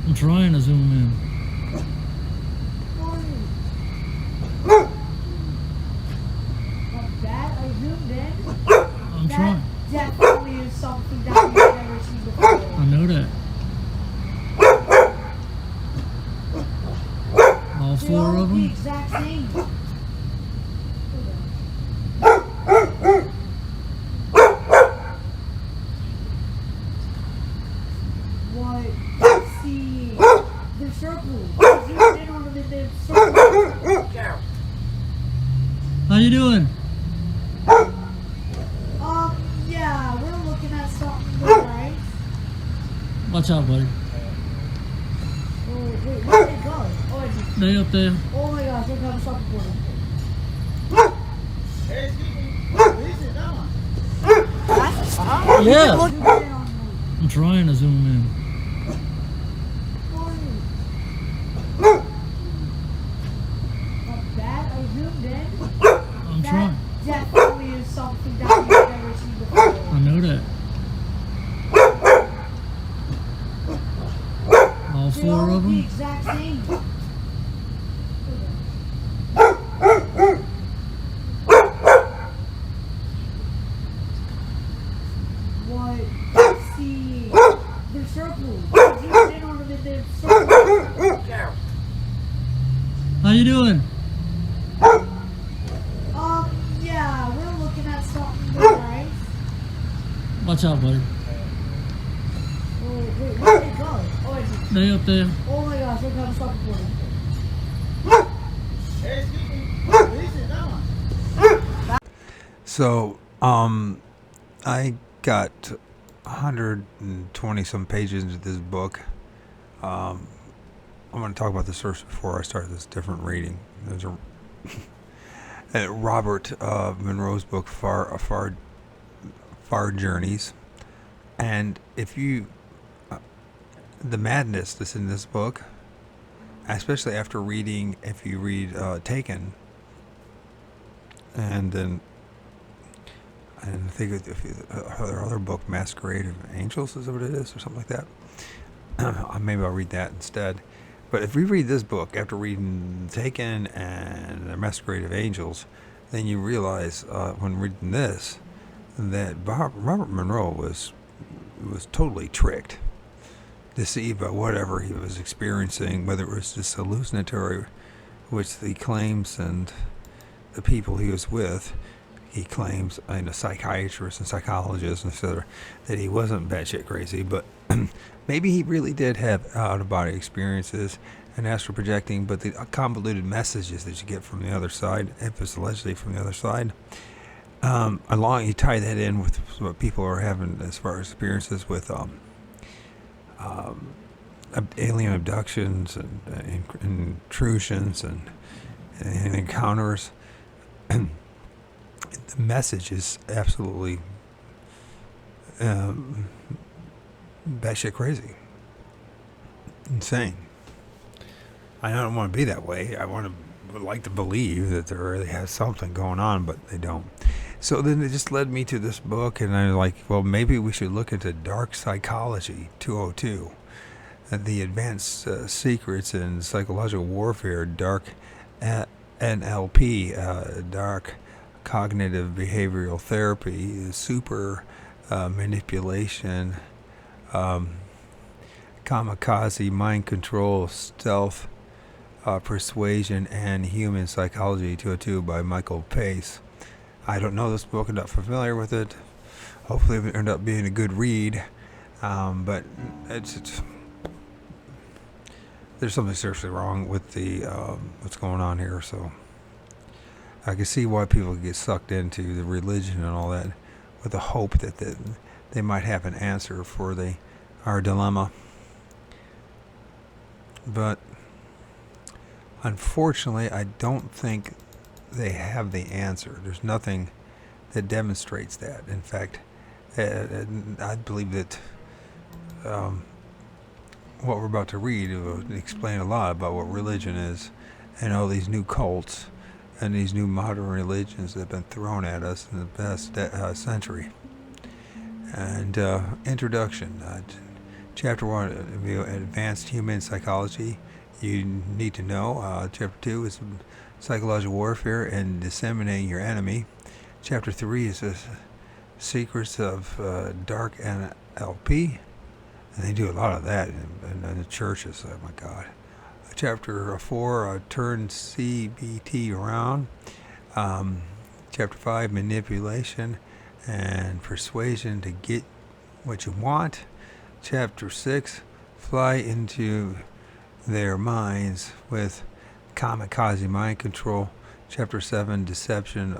I'm trying to zoom in. That I zoomed in. I'm trying. Definitely is something that you've never seen before. I know that. All They four all of look the them? exact same. What? See, they're circles. I zoomed in on them and they're circles. How you doing? Yeah, we're looking at something, right? Watch out, buddy. Oh, wait, where did it go? Oh, it's They up there. oh my gosh, look how the stop recording. Yeah. Zoomed in on me. I'm trying to zoom in. That I zoomed in. I'm That trying. definitely is something that you've never seen before. I know that. All They four all of look the them? exact same. What? See, they're circles. I zoomed in on them and they're circles. How you doing? Yeah, we're looking at something, right? Watch out, buddy. Oh, wait, where did it go? Oh, it's They up there. oh my gosh, look how the stop recording. So, I got 120 some pages into this book. I'm going to talk about this first before I start this different reading. There's a Robert Monroe's book, Far Journeys, and if you the madness that's in this book, especially after reading, if you read Taken, and then. And I think her other book, Masquerade of Angels, is what it is, or something like that. Maybe I'll read that instead. But if we read this book after reading Taken and The Masquerade of Angels, then you realize when reading this that Robert Monroe was totally tricked, deceived by whatever he was experiencing, whether it was just hallucinatory, which the claims and the people he was with. He claims, and a psychiatrist and psychologist, etc., that he wasn't batshit crazy, but maybe he really did have out-of-body experiences and astral projecting. But the convoluted messages that you get from the other side, if it's allegedly from the other side, you tie that in with what people are having as far as experiences with alien abductions and intrusions and encounters. The message is absolutely batshit crazy, insane. I don't want to be that way. I would like to believe that there really has something going on, but they don't. So then it just led me to this book, and I was like, well, maybe we should look into Dark Psychology 202, the advanced secrets in psychological warfare, dark NLP, dark cognitive behavioral therapy, super manipulation, kamikaze mind control, stealth, persuasion, and human psychology 202 by Michael Pace. I don't know this book, I'm not familiar with it. Hopefully it ended up being a good read, but it's there's something seriously wrong with the what's going on here, so I can see why people get sucked into the religion and all that with the hope that they might have an answer for our dilemma. But unfortunately, I don't think they have the answer. There's nothing that demonstrates that. In fact, I believe that what we're about to read will explain a lot about what religion is and all these new cults and these new modern religions that have been thrown at us in the past century. And introduction, Chapter 1, advanced human psychology you need to know. Chapter 2 is psychological warfare and disseminating your enemy. Chapter 3 is secrets of dark NLP. And they do a lot of that in the churches. Oh my God. Chapter 4, turn CBT around. Chapter 5, manipulation and persuasion to get what you want. Chapter 6, fly into their minds with kamikaze mind control. Chapter 7, deception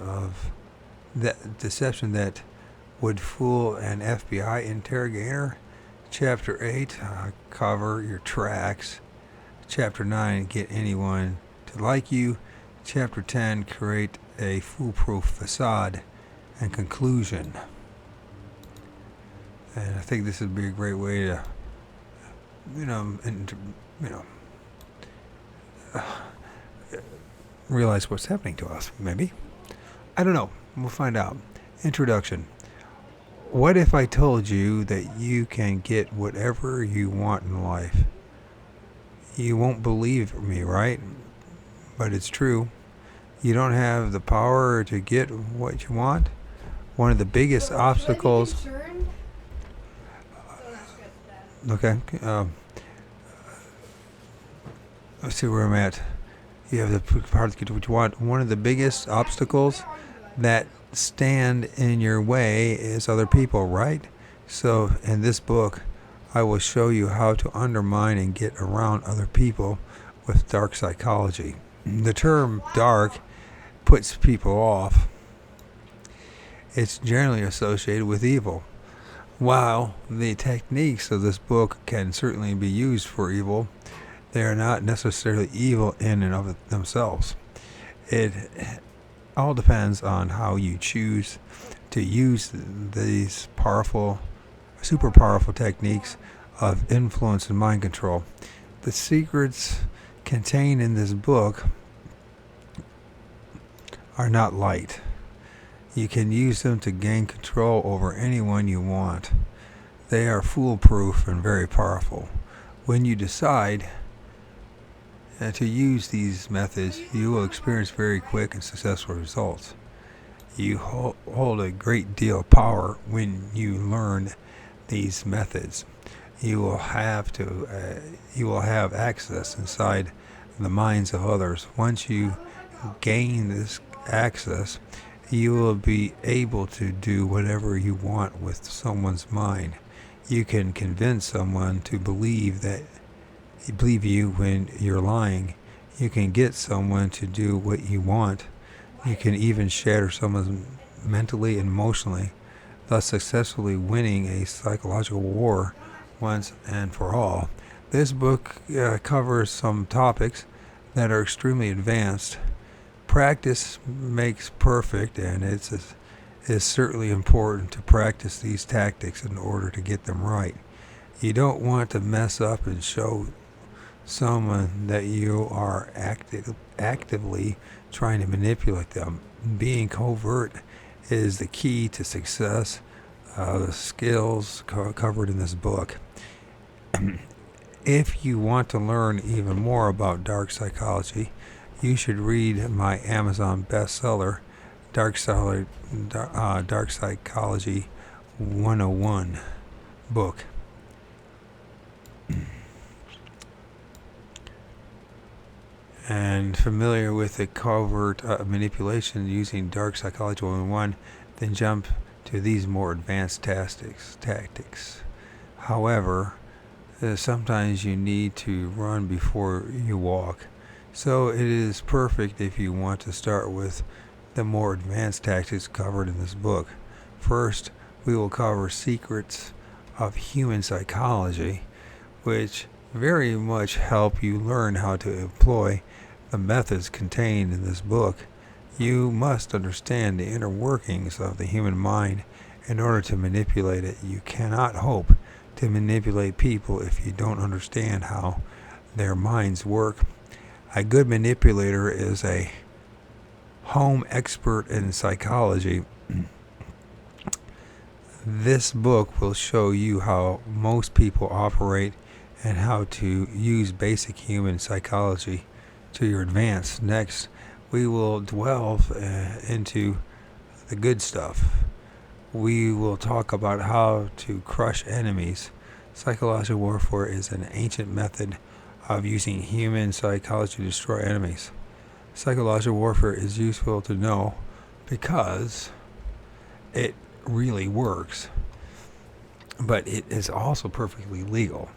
that would fool an FBI interrogator. Chapter 8, cover your tracks. Chapter 9, get anyone to like you. Chapter 10, create a foolproof facade. And conclusion. And I think this would be a great way to, realize what's happening to us, maybe. I don't know. We'll find out. Introduction. What if I told you that you can get whatever you want in life? You won't believe me, right? But it's true. You don't have the power to get what you want. One of the biggest obstacles. Okay. Let's see where I'm at. You have the power to get what you want. One of the biggest obstacles that stand in your way is other people, right? So in this book, I will show you how to undermine and get around other people with dark psychology. The term dark puts people off. It's generally associated with evil. While the techniques of this book can certainly be used for evil, they are not necessarily evil in and of themselves. It all depends on how you choose to use these super powerful techniques of influence and mind control. The secrets contained in this book are not light. You can use them to gain control over anyone you want. They are foolproof and very powerful. When you decide to use these methods, you will experience very quick and successful results. You hold a great deal of power when you learn these methods. You will have access inside the minds of others. Once you gain this access, you will be able to do whatever you want with someone's mind. You can convince someone to believe you when you're lying. You can get someone to do what you want. You can even shatter someone mentally and emotionally, thus successfully winning a psychological war once and for all. This book covers some topics that are extremely advanced. Practice makes perfect, and it's certainly important to practice these tactics in order to get them right. You don't want to mess up and show someone that you are actively trying to manipulate them. Being covert is the key to success. The skills covered in this book. If you want to learn even more about dark psychology, you should read my Amazon bestseller, Dark Psychology 101 book. And familiar with the covert manipulation using Dark Psychology 101, then jump to these more advanced tactics. However, sometimes you need to run before you walk. So it is perfect if you want to start with the more advanced tactics covered in this book. First, we will cover secrets of human psychology, which very much help you learn how to employ the methods contained in this book. You must understand the inner workings of the human mind in order to manipulate it. You cannot hope to manipulate people if you don't understand how their minds work. A good manipulator is a home expert in psychology. This book will show you how most people operate and how to use basic human psychology to your advance. Next, we will delve into the good stuff. We will talk about how to crush enemies. Psychological warfare is an ancient method of using human psychology to destroy enemies. Psychological warfare is useful to know because it really works, but it is also perfectly legal.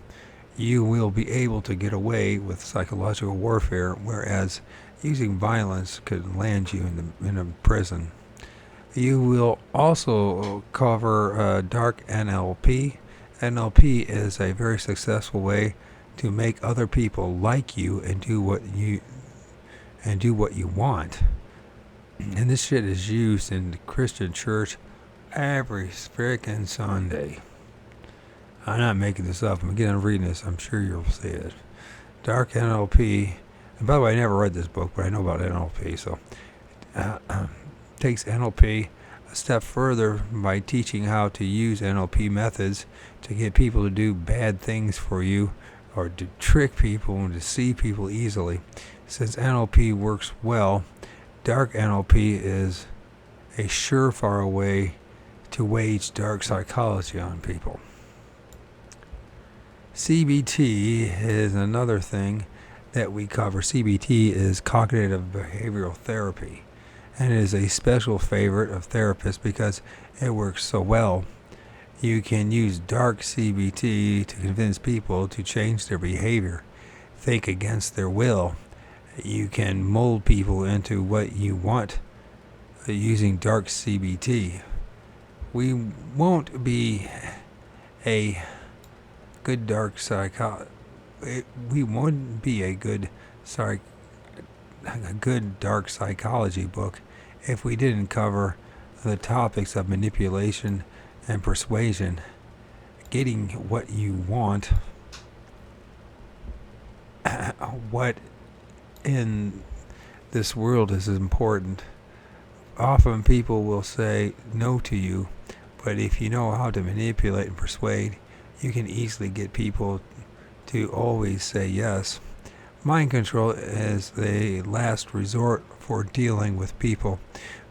You will be able to get away with psychological warfare, whereas using violence could land you in a prison. You will also cover dark NLP. NLP is a very successful way to make other people like you and do what you want. And this shit is used in the Christian church every freaking Sunday. I'm not making this up. I'm reading this. I'm sure you'll see it. Dark NLP. And by the way, I never read this book, but I know about NLP. So, takes NLP a step further by teaching how to use NLP methods to get people to do bad things for you, or to trick people and deceive people easily. Since NLP works well, dark NLP is a surefire way to wage dark psychology on people. CBT is another thing that we cover. CBT is cognitive behavioral therapy, and it is a special favorite of therapists because it works so well. You can use dark CBT to convince people to change their behavior, think against their will. You can mold people into what you want using dark CBT. We won't be a good dark we wouldn't be a good dark psychology book if we didn't cover the topics of manipulation and persuasion, getting what you want, what in this world is important. Often people will say no to you, but if you know how to manipulate and persuade, you can easily get people to always say yes. Mind control is the last resort for dealing with people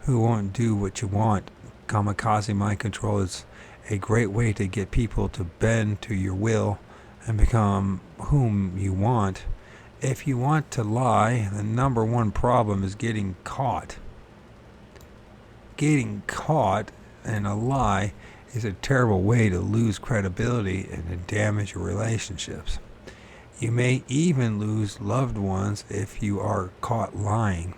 who won't do what you want. Kamikaze mind control is a great way to get people to bend to your will and become whom you want. If you want to lie, the number one problem is getting caught. Getting caught in a lie is a terrible way to lose credibility and to damage your relationships. You may even lose loved ones if you are caught lying.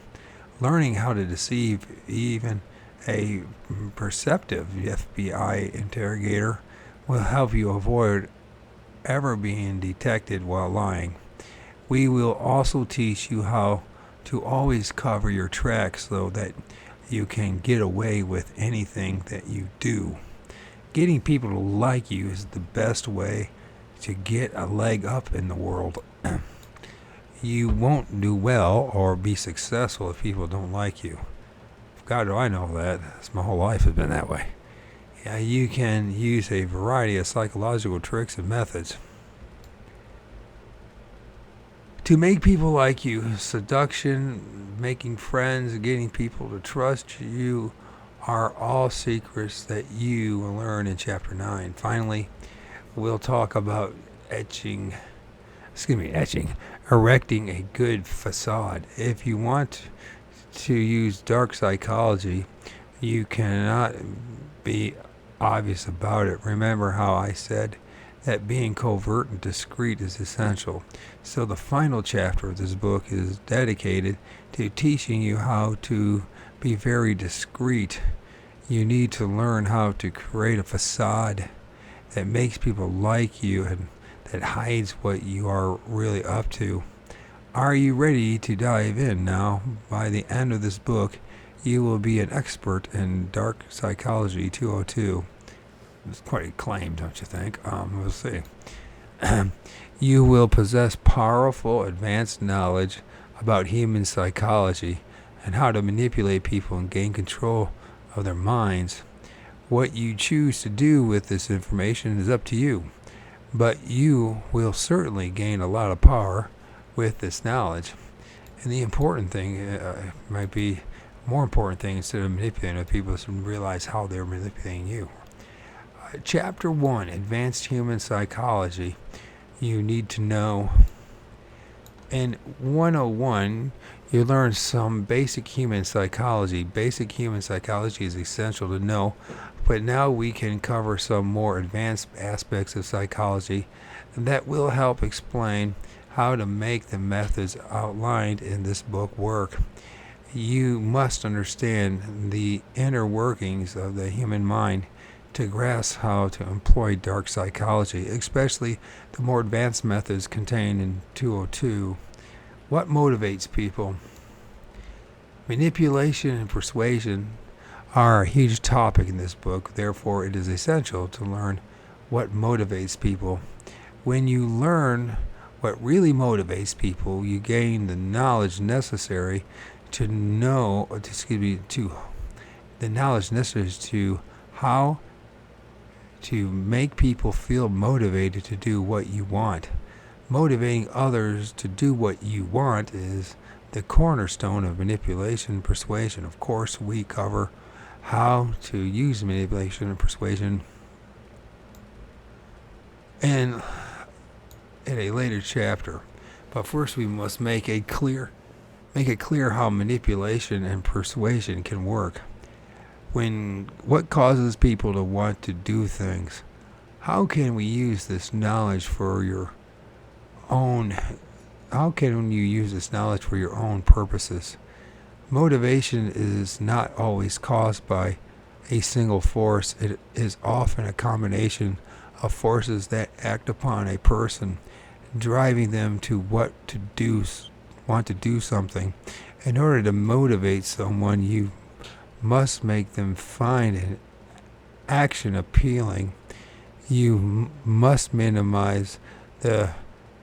Learning how to deceive even a perceptive FBI interrogator will help you avoid ever being detected while lying. We will also teach you how to always cover your tracks so that you can get away with anything that you do. Getting people to like you is the best way to get a leg up in the world. You won't do well or be successful if people don't like you. God, do I know that. That's my whole life has been that way. Yeah, you can use a variety of psychological tricks and methods to make people like you. Seduction, making friends, getting people to trust you are all secrets that you will learn in Chapter 9. Finally, we'll talk about erecting a good facade. If you want to use dark psychology, you cannot be obvious about it. Remember how I said that being covert and discreet is essential. So the final chapter of this book is dedicated to teaching you how to be very discreet. You need to learn how to create a facade that makes people like you and that hides what you are really up to. Are you ready to dive in now? By the end of this book, you will be an expert in Dark Psychology 202. It's quite a claim, don't you think? We'll see. You will possess powerful, advanced knowledge about human psychology and how to manipulate people and gain control of their minds. What you choose to do with this information is up to you, but you will certainly gain a lot of power with this knowledge. And the important thing might be more important thing, instead of manipulating other people, is to realize how they're manipulating you. Chapter 1, Advanced Human Psychology. You need to know. In 101, you learn some basic human psychology. Basic human psychology is essential to know, but now we can cover some more advanced aspects of psychology that will help explain how to make the methods outlined in this book work. You must understand the inner workings of the human mind to grasp how to employ dark psychology, especially the more advanced methods contained in 202. What motivates people? Manipulation and persuasion are a huge topic in this book, therefore it is essential to learn what motivates people. When you learn what really motivates people, you gain the knowledge necessary to how to make people feel motivated to do what you want. Motivating others to do what you want is the cornerstone of manipulation and persuasion. Of course, we cover how to use manipulation and persuasion in a later chapter. But first we must make it clear how manipulation and persuasion can work. What causes people to want to do things? How can we use this knowledge for your own purposes? Motivation is not always caused by a single force. It is often a combination of forces that act upon a person, driving them to want to do something. In order to motivate someone, you must make them find an action appealing. You must minimize the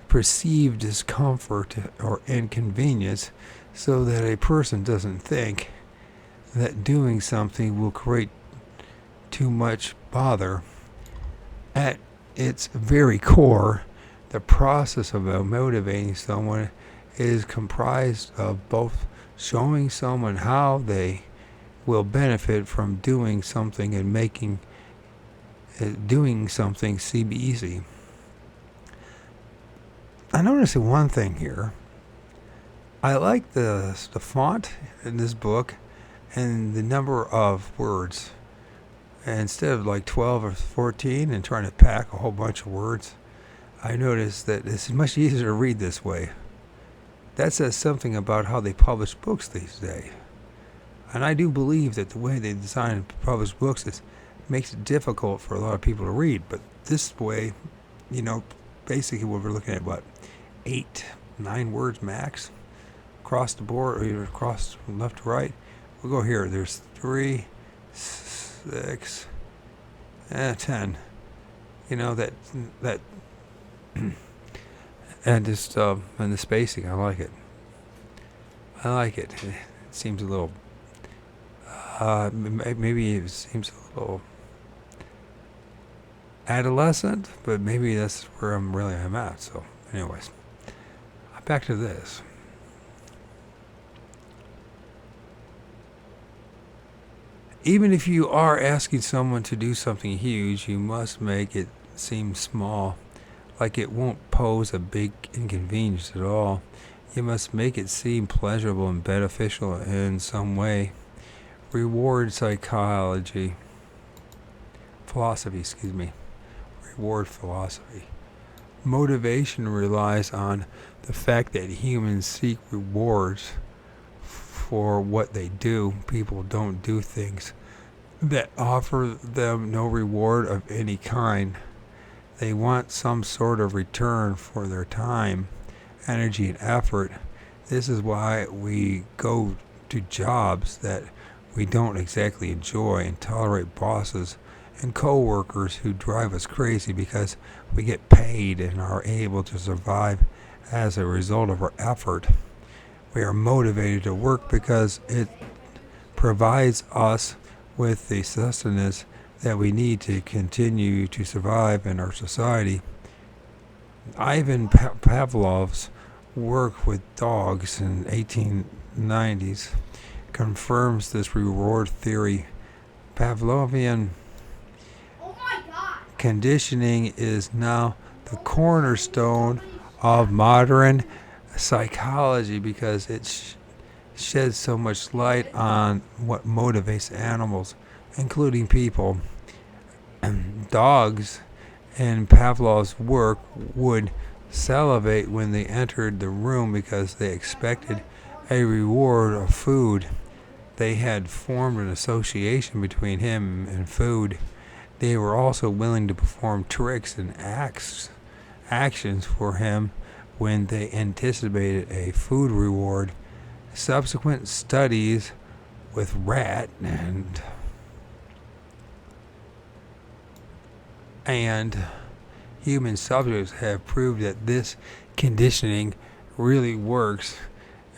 perceived discomfort or inconvenience so that a person doesn't think that doing something will create too much bother. At its very core, the process of motivating someone is comprised of both showing someone how they will benefit from doing something and making doing something seem easy. I noticed one thing here. I like the font in this book and the number of words. And instead of like 12 or 14 and trying to pack a whole bunch of words, I noticed that it's much easier to read this way. That says something about how they publish books these days. And I do believe that the way they design and publish books makes it difficult for a lot of people to read. But this way, basically what we're looking at, 8-9 words max across the board, or either across from left to right. We'll go here. There's 3, 6, 10. That and just and the spacing. I like it. It seems a little. Maybe it seems a little adolescent, but maybe that's where I'm at. So, anyways, back to this. Even if you are asking someone to do something huge, you must make it seem small, like it won't pose a big inconvenience at all. You must make it seem pleasurable and beneficial in some way. Reward philosophy. Reward philosophy. Motivation relies on the fact that humans seek rewards for what they do. People don't do things that offer them no reward of any kind. They want some sort of return for their time, energy, and effort. This is why we go to jobs that we don't exactly enjoy and tolerate bosses and co-workers who drive us crazy, because we get paid and are able to survive as a result of our effort. We are motivated to work because it provides us with the sustenance that we need to continue to survive in our society. Ivan Pavlov's work with dogs in 1890s confirms this reward theory. Pavlovian conditioning is now the cornerstone of modern psychology because it sheds so much light on what motivates animals, including people. Dogs in Pavlov's work would salivate when they entered the room because they expected a reward of food. They had formed an association between him and food. They were also willing to perform tricks and actions for him when they anticipated a food reward. Subsequent studies with rat and human subjects have proved that this conditioning really works.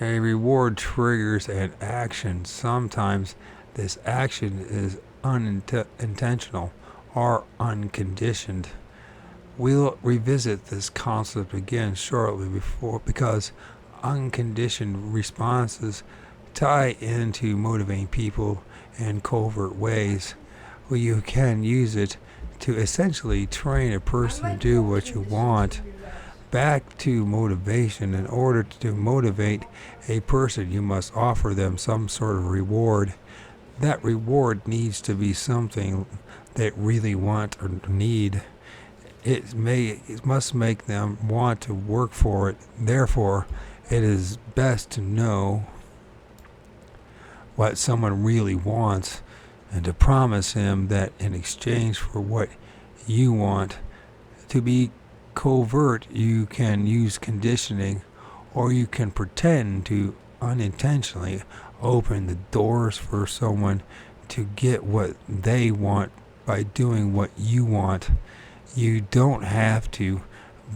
A reward triggers an action. Sometimes this action is unintentional or unconditioned. We'll revisit this concept again shortly because unconditioned responses tie into motivating people in covert ways. You can use it to essentially train a person to do what you want. Back to motivation. In order to motivate a person, you must offer them some sort of reward. That reward needs to be something they really want or need. It must make them want to work for it. Therefore, it is best to know what someone really wants and to promise him that in exchange for what you want. To be covert, you can use conditioning, or you can pretend to unintentionally open the doors for someone to get what they want by doing what you want. You don't have to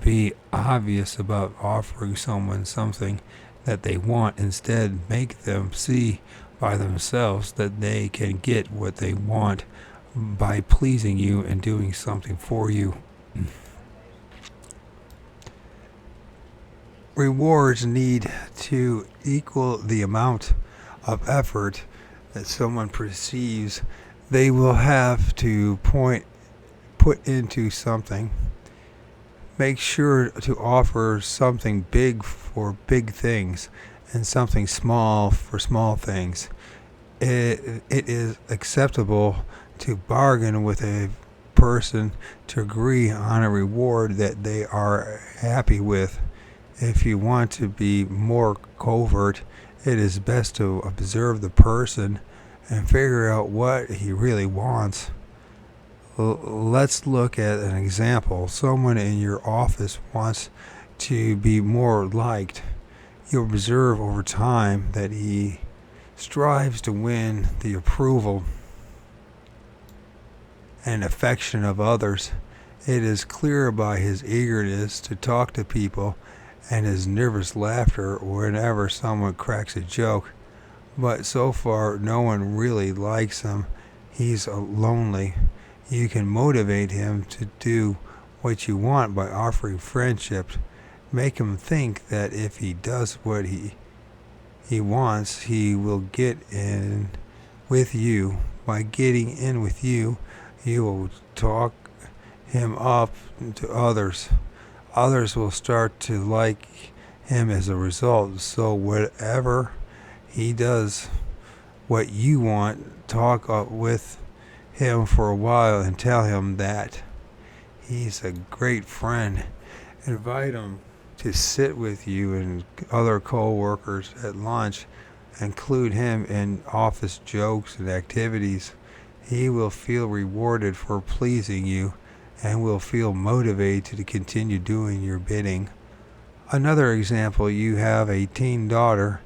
be obvious about offering someone something that they want. Instead, make them see by themselves that they can get what they want by pleasing you and doing something for you. Rewards need to equal the amount of effort that someone perceives they will have to put into something. Make sure to offer something big for big things and something small for small things. It is acceptable to bargain with a person to agree on a reward that they are happy with. If you want to be more covert, it is best to observe the person and figure out what he really wants. Let's look at an example. Someone in your office wants to be more liked. You observe over time that he strives to win the approval and affection of others. It is clear by his eagerness to talk to people and his nervous laughter whenever someone cracks a joke. But so far, no one really likes him. He's lonely. You can motivate him to do what you want by offering friendship. Make him think that if he does what he wants, he will get in with you. By getting in with you, you will talk him up to others. Others will start to like him as a result. So whatever he does what you want, talk up with him for a while and tell him that he's a great friend. Invite him to sit with you and other co-workers at lunch. Include him in office jokes and activities. He will feel rewarded for pleasing you and will feel motivated to continue doing your bidding. Another example, you have a teen daughter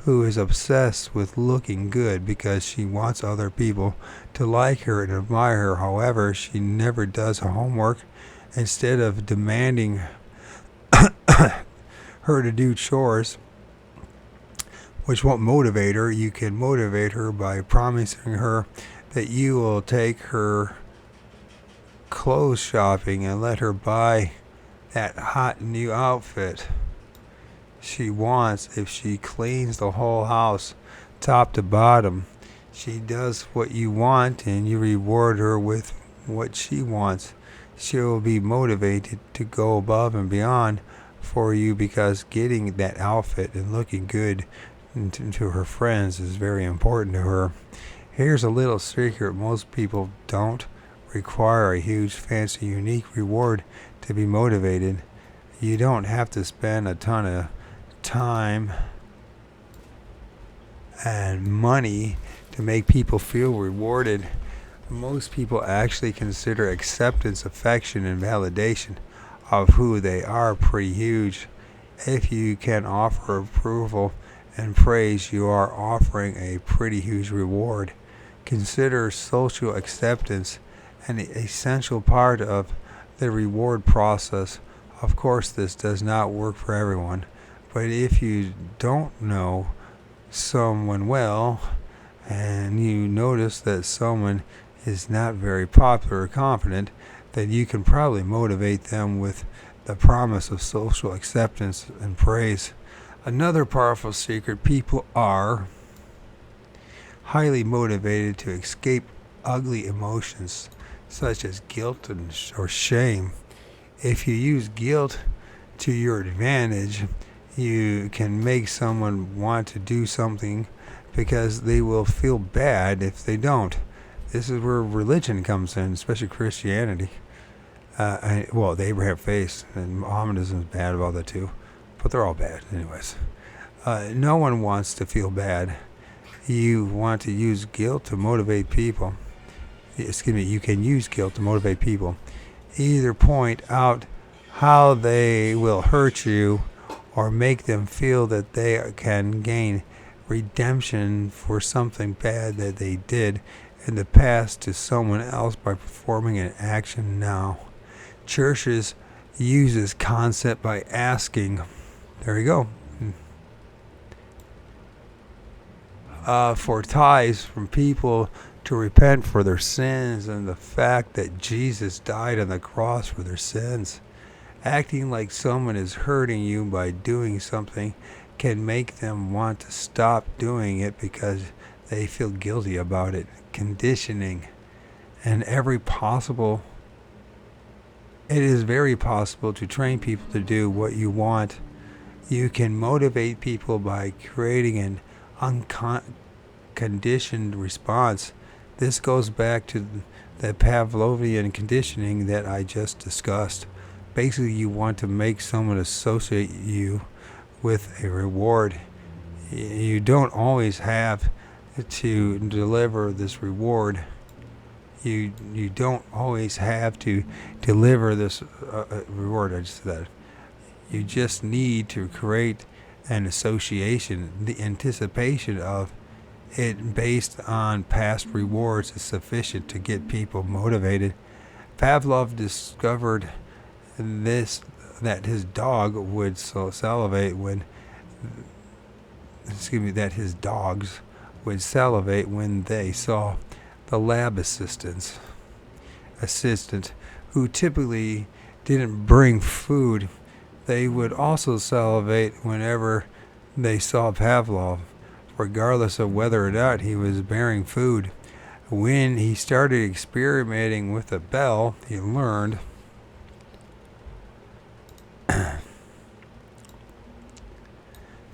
who is obsessed with looking good because she wants other people to like her and admire her. However, she never does her homework. Instead of demanding her to do chores, which won't motivate her, you can motivate her by promising her that you will take her clothes shopping and let her buy that hot new outfit she wants. If she cleans the whole house top to bottom, she does what you want and you reward her with what she wants. She will be motivated to go above and beyond for you, because getting that outfit and looking good to her friends is very important to her. Here's a little secret: most people don't require a huge, fancy, unique reward to be motivated. You don't have to spend a ton of time and money to make people feel rewarded. Most people actually consider acceptance, affection, and validation of who they are pretty huge. If you can offer approval and praise, you are offering a pretty huge reward. Consider social acceptance an essential part of the reward process. Of course, this does not work for everyone, but if you don't know someone well and you notice that someone is not very popular or confident, then you can probably motivate them with the promise of social acceptance and praise. Another powerful secret: people are highly motivated to escape ugly emotions such as guilt or shame. If you use guilt to your advantage, you can make someone want to do something because they will feel bad if they don't. This is where religion comes in, especially Christianity. The Abraham faith and Mohammedanism is bad about that too, but they're all bad anyways. No one wants to feel bad. You want to use guilt to motivate people. You can use guilt to motivate people. Either point out how they will hurt you or make them feel that they can gain redemption for something bad that they did in the past to someone else by performing an action now. Churches use this concept by asking, there you go, for tithes from people to repent for their sins and the fact that Jesus died on the cross for their sins. Acting like someone is hurting you by doing something can make them want to stop doing it because they feel guilty about it. Conditioning. It is very possible to train people to do what you want. You can motivate people by creating an unconditioned response. This goes back to the Pavlovian conditioning that I just discussed. Basically, you want to make someone associate you with a reward. You don't always have to deliver this reward. You don't always have to deliver this reward. I just said that. You just need to create an association. The anticipation of it based on past rewards is sufficient to get people motivated. Pavlov discovered that his dogs would salivate when they saw the lab assistant who typically didn't bring food. They would also salivate whenever they saw Pavlov, regardless of whether or not he was bearing food. When he started experimenting with the bell, he learned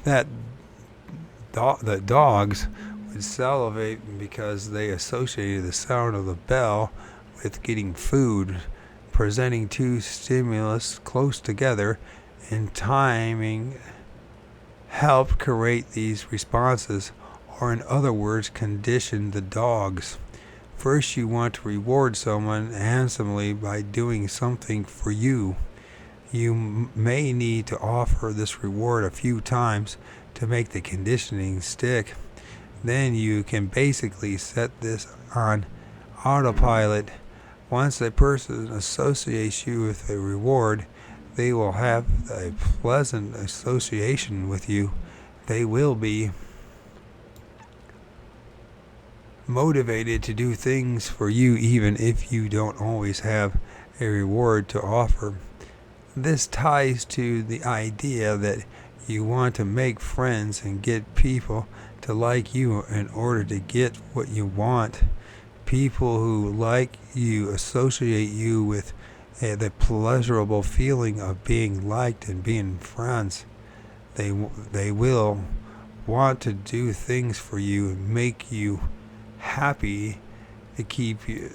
that the dogs would salivate because they associated the sound of the bell with getting food. Presenting two stimulus close together and timing helped create these responses, or in other words, condition the dogs. First, you want to reward someone handsomely by doing something for you. You may need to offer this reward a few times to make the conditioning stick. Then you can basically set this on autopilot. Once a person associates you with a reward, they will have a pleasant association with you. They will be motivated to do things for you even if you don't always have a reward to offer. This ties to the idea that you want to make friends and get people to like you in order to get what you want. People who like you associate you with the pleasurable feeling of being liked and being friends. They will want to do things for you and make you happy to keep you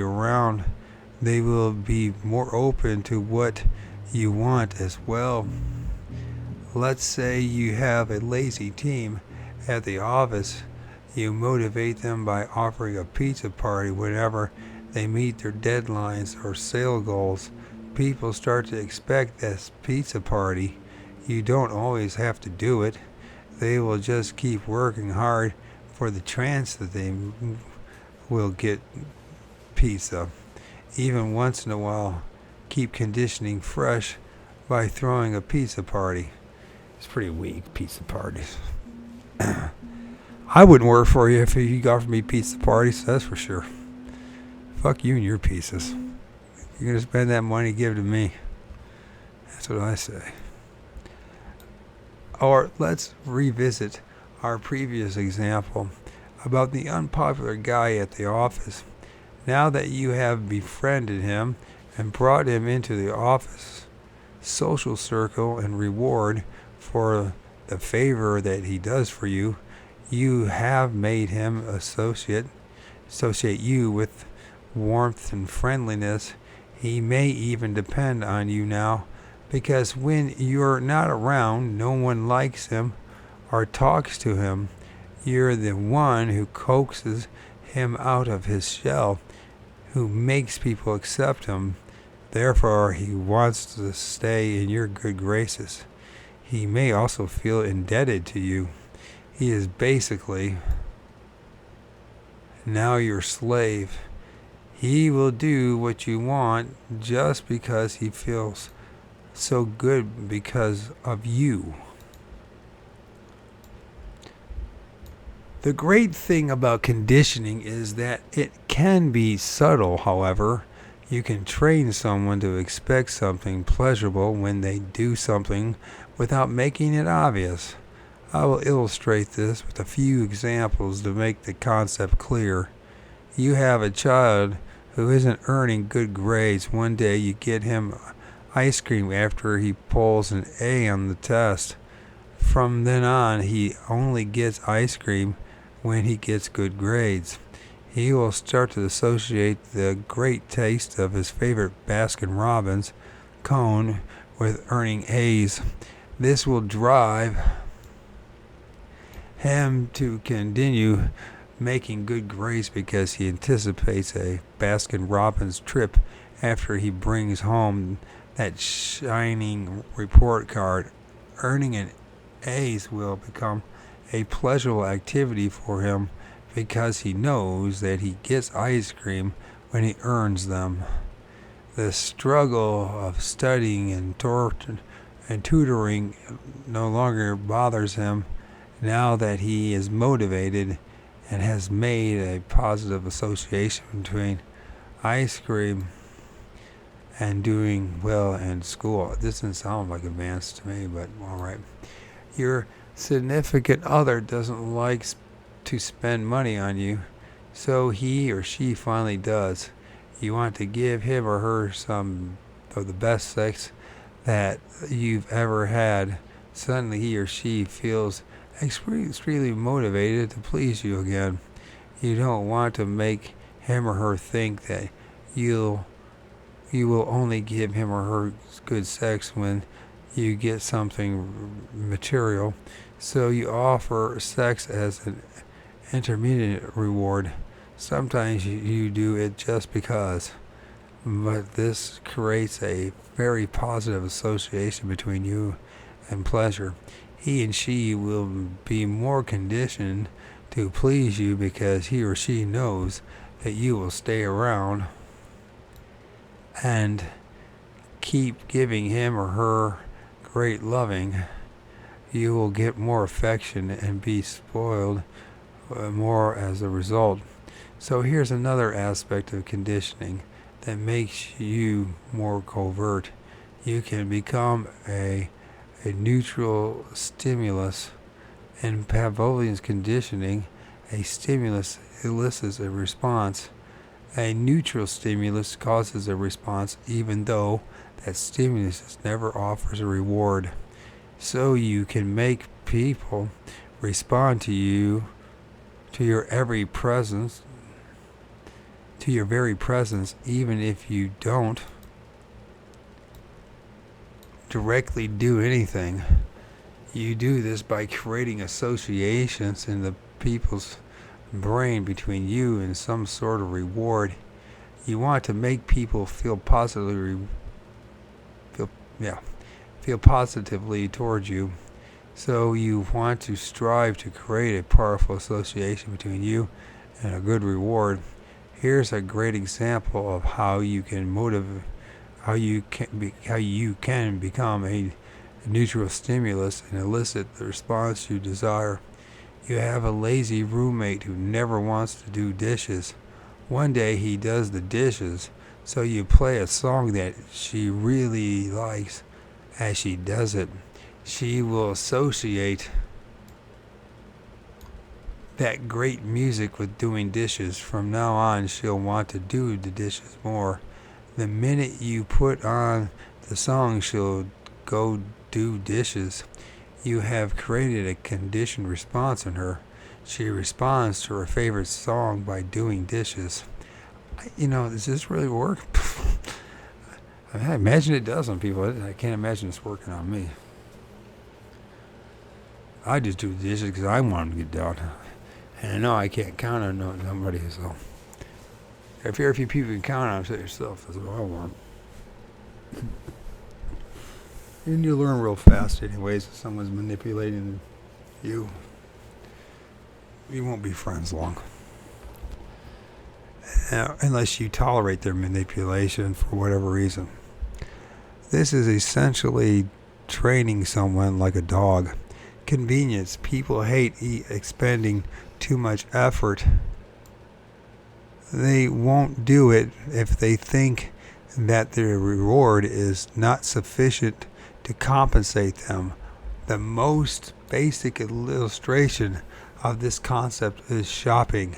around. They will be more open to what you want as well. Let's say you have a lazy team at the office. You motivate them by offering a pizza party whenever they meet their deadlines or sale goals. People start to expect this pizza party. You don't always have to do it. They will just keep working hard for the chance that they will get pizza. Even once in a while, keep conditioning fresh by throwing a pizza party. It's pretty weak, pizza parties. I wouldn't work for you if you offered me pizza parties, that's for sure. Fuck you and your pizzas. You're going to spend that money, give it to me. That's what I say. Or let's revisit our previous example about the unpopular guy at the office. Now that you have befriended him and brought him into the office social circle and reward for the favor that he does for you, you have made him associate you with warmth and friendliness. He may even depend on you now, because when you're not around, no one likes him or talks to him. You're the one who coaxes him out of his shell, who makes people accept him. Therefore, he wants to stay in your good graces. He may also feel indebted to you. He is basically now your slave. He will do what you want just because he feels so good because of you. The great thing about conditioning is that it can be subtle, however. You can train someone to expect something pleasurable when they do something without making it obvious. I will illustrate this with a few examples to make the concept clear. You have a child who isn't earning good grades. One day you get him ice cream after he pulls an A on the test. From then on, he only gets ice cream when he gets good grades. He will start to associate the great taste of his favorite Baskin-Robbins cone with earning A's. This will drive him to continue making good grades because he anticipates a Baskin-Robbins trip after he brings home that shining report card. Earning an A's will become a pleasurable activity for him because he knows that he gets ice cream when he earns them. The struggle of studying and tutoring no longer bothers him now that he is motivated and has made a positive association between ice cream and doing well in school. This doesn't sound like advanced to me, but alright. Your significant other doesn't like to spend money on you, so he or she finally does. You want to give him or her some of the best sex that you've ever had. Suddenly he or she feels extremely motivated to please you again. You don't want to make him or her think that you will only give him or her good sex when you get something material, so you offer sex as an intermediate reward. Sometimes you do it just because, but this creates a very positive association between you and pleasure. He and she will be more conditioned to please you because he or she knows that you will stay around and keep giving him or her great loving. You will get more affection and be spoiled more as a result. So here's another aspect of conditioning that makes you more covert. You can become a neutral stimulus. In Pavlovian conditioning, a stimulus elicits a response. A neutral stimulus causes a response even though that stimulus never offers a reward. So you can make people respond to you, to your very presence, even if you don't directly do anything. You do this by creating associations in the people's brain between you and some sort of reward. You want to make people feel positively towards you. So you want to strive to create a powerful association between you and a good reward. Here's a great example of how you can become a neutral stimulus and elicit the response you desire. You have a lazy roommate who never wants to do dishes. One day he does the dishes, so you play a song that she really likes. As she does it, she will associate that great music with doing dishes. From now on, she'll want to do the dishes more. The minute you put on the song, she'll go do dishes. You have created a conditioned response in her. She responds to her favorite song by doing dishes. Does this really work? I imagine it does on people. I can't imagine it's working on me. I just do the dishes because I want them to get done. And I know I can't count on nobody, so if very few people can count on yourself, that's what I want. And you learn real fast anyways if someone's manipulating you. You won't be friends long. Unless you tolerate their manipulation for whatever reason. This is essentially training someone like a dog. Convenience. People hate expending too much effort. They won't do it if they think that their reward is not sufficient to compensate them. The most basic illustration of this concept is shopping.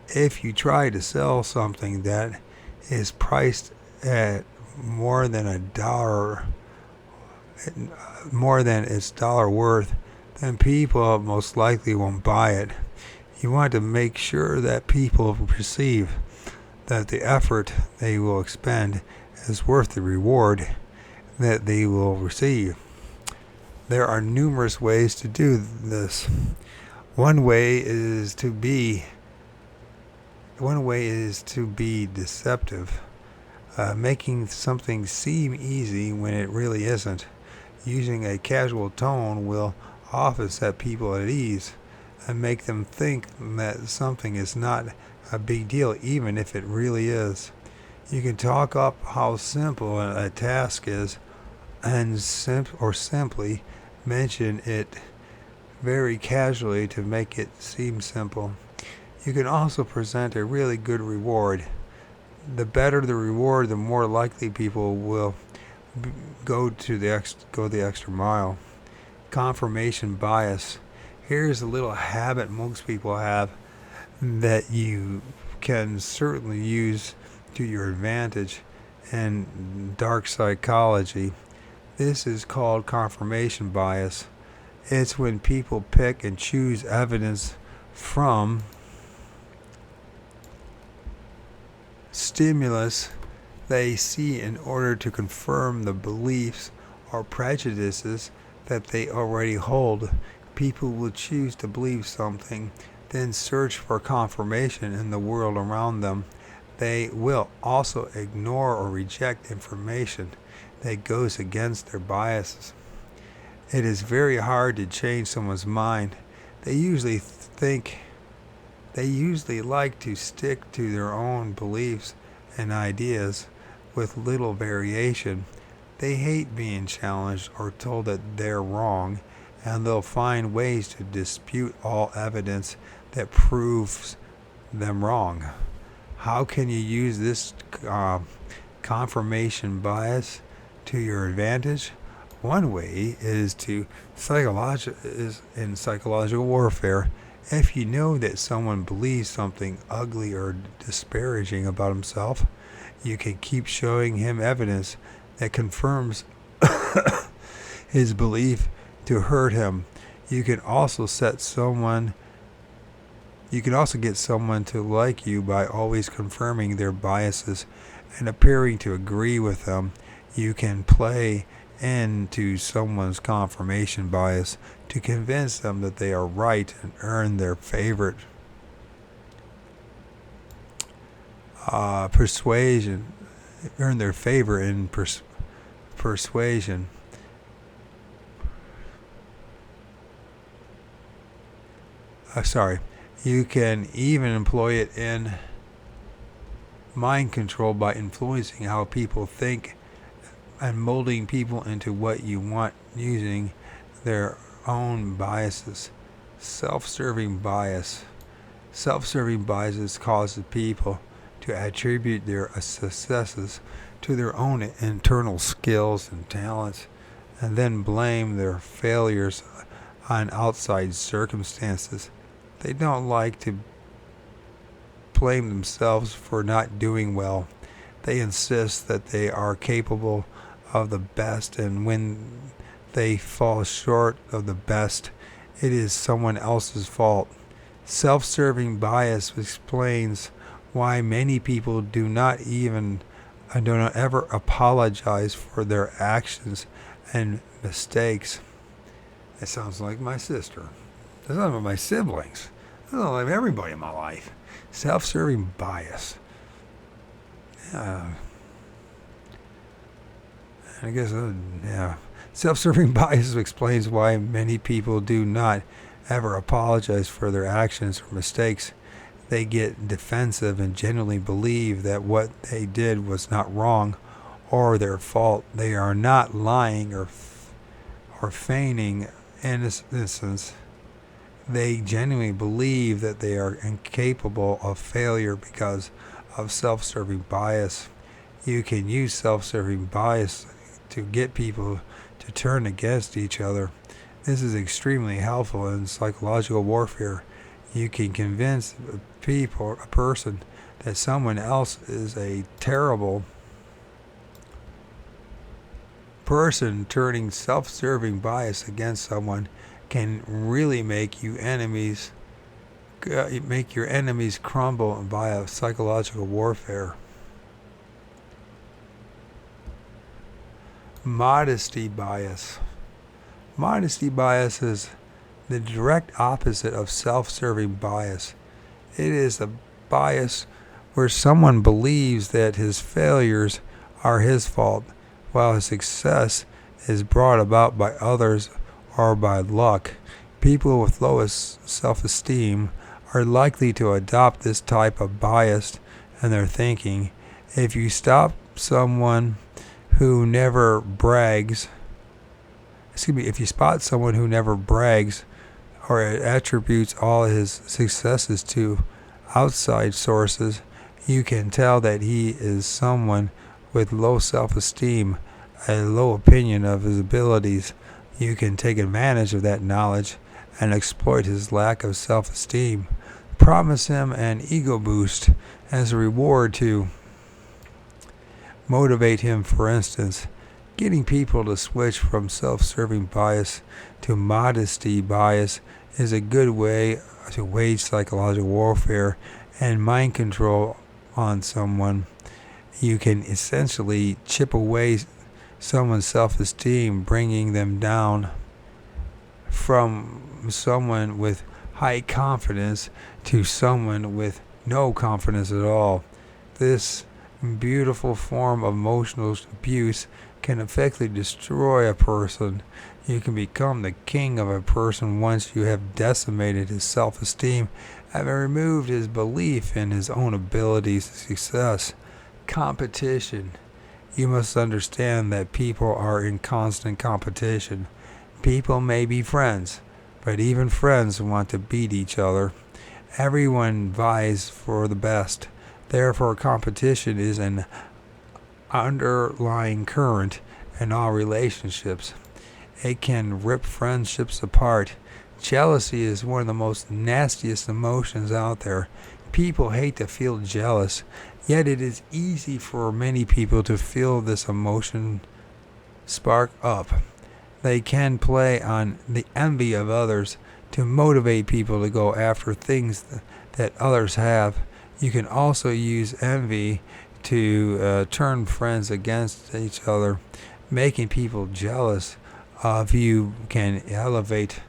If you try to sell something that is priced at more than its dollar worth, then people most likely won't buy it. You want to make sure that people perceive that the effort they will expend is worth the reward that they will receive. There are numerous ways to do this. One way is to be deceptive, making something seem easy when it really isn't. Using a casual tone will often set people at ease and make them think that something is not a big deal, even if it really is. You can talk up how simple a task is and simply mention it very casually to make it seem simple. You can also present a really good reward. The better the reward, the more likely people will go the extra mile. Confirmation bias. Here's a little habit most people have that you can certainly use to your advantage in dark psychology. This is called confirmation bias. It's when people pick and choose evidence from stimulus they see in order to confirm the beliefs or prejudices that they already hold. People will choose to believe something, then search for confirmation in the world around them. They will also ignore or reject information that goes against their biases. It is very hard to change someone's mind. They usually like to stick to their own beliefs and ideas with little variation. They hate being challenged or told that they're wrong, and they'll find ways to dispute all evidence that proves them wrong. How can you use this confirmation bias to your advantage? One way is in psychological warfare. If you know that someone believes something ugly or disparaging about himself, you can keep showing him evidence that confirms his belief to hurt him. You can also get someone to like you by always confirming their biases and appearing to agree with them. You can play into someone's confirmation bias to convince them that they are right and earn their favor in persuasion. You can even employ it in mind control by influencing how people think and molding people into what you want using their own biases. Self-serving bias. Self-serving biases causes people to attribute their successes to their own internal skills and talents, and then blame their failures on outside circumstances. They don't like to blame themselves for not doing well. They insist that they are capable of the best, and when they fall short of the best, it is someone else's fault. Self-serving bias explains why many people do not ever apologize for their actions and mistakes. That sounds like my sister. That sounds like my siblings. That sounds like everybody in my life. Self-serving bias. I guess, Self-serving bias explains why many people do not ever apologize for their actions or mistakes. They get defensive and genuinely believe that what they did was not wrong or their fault. They are not lying or feigning innocence. They genuinely believe that they are incapable of failure because of self-serving bias. You can use self-serving bias to get people to turn against each other. This is extremely helpful in psychological warfare. You can convince a person that someone else is a terrible person. Turning self-serving bias against someone can really make your enemies crumble via psychological warfare. Modesty bias. Modesty bias is the direct opposite of self-serving bias. It is a bias where someone believes that his failures are his fault, while his success is brought about by others or by luck. People with lowest self-esteem are likely to adopt this type of bias in their thinking. If you spot someone who never brags or attributes all his successes to outside sources, you can tell that he is someone with low self-esteem, a low opinion of his abilities. You can take advantage of that knowledge and exploit his lack of self-esteem. Promise him an ego boost as a reward to motivate him. For instance, getting people to switch from self-serving bias to modesty bias is a good way to wage psychological warfare and mind control on someone. You can essentially chip away someone's self-esteem, bringing them down from someone with high confidence to someone with no confidence at all. This beautiful form of emotional abuse can effectively destroy a person. You can become the king of a person once you have decimated his self-esteem and removed his belief in his own abilities to success. Competition. You must understand that people are in constant competition. People may be friends, but even friends want to beat each other. Everyone vies for the best. Therefore, competition is an underlying current in all relationships. It can rip friendships apart. Jealousy is one of the most nastiest emotions out there. People hate to feel jealous, yet it is easy for many people to feel this emotion spark up. They can play on the envy of others to motivate people to go after things that others have. You can also use envy to turn friends against each other. Making people jealous of you can elevate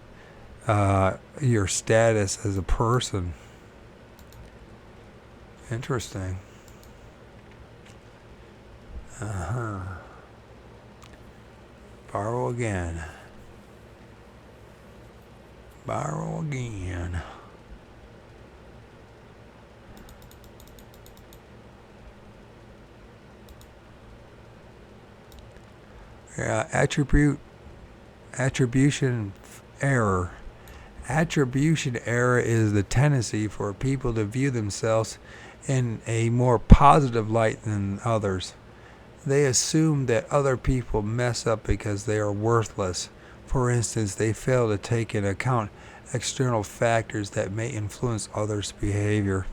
your status as a person. Interesting. Borrow again. Borrow again. Attribution error. Attribution error is the tendency for people to view themselves in a more positive light than others. They assume that other people mess up because they are worthless. For instance, they fail to take into account external factors that may influence others' behavior.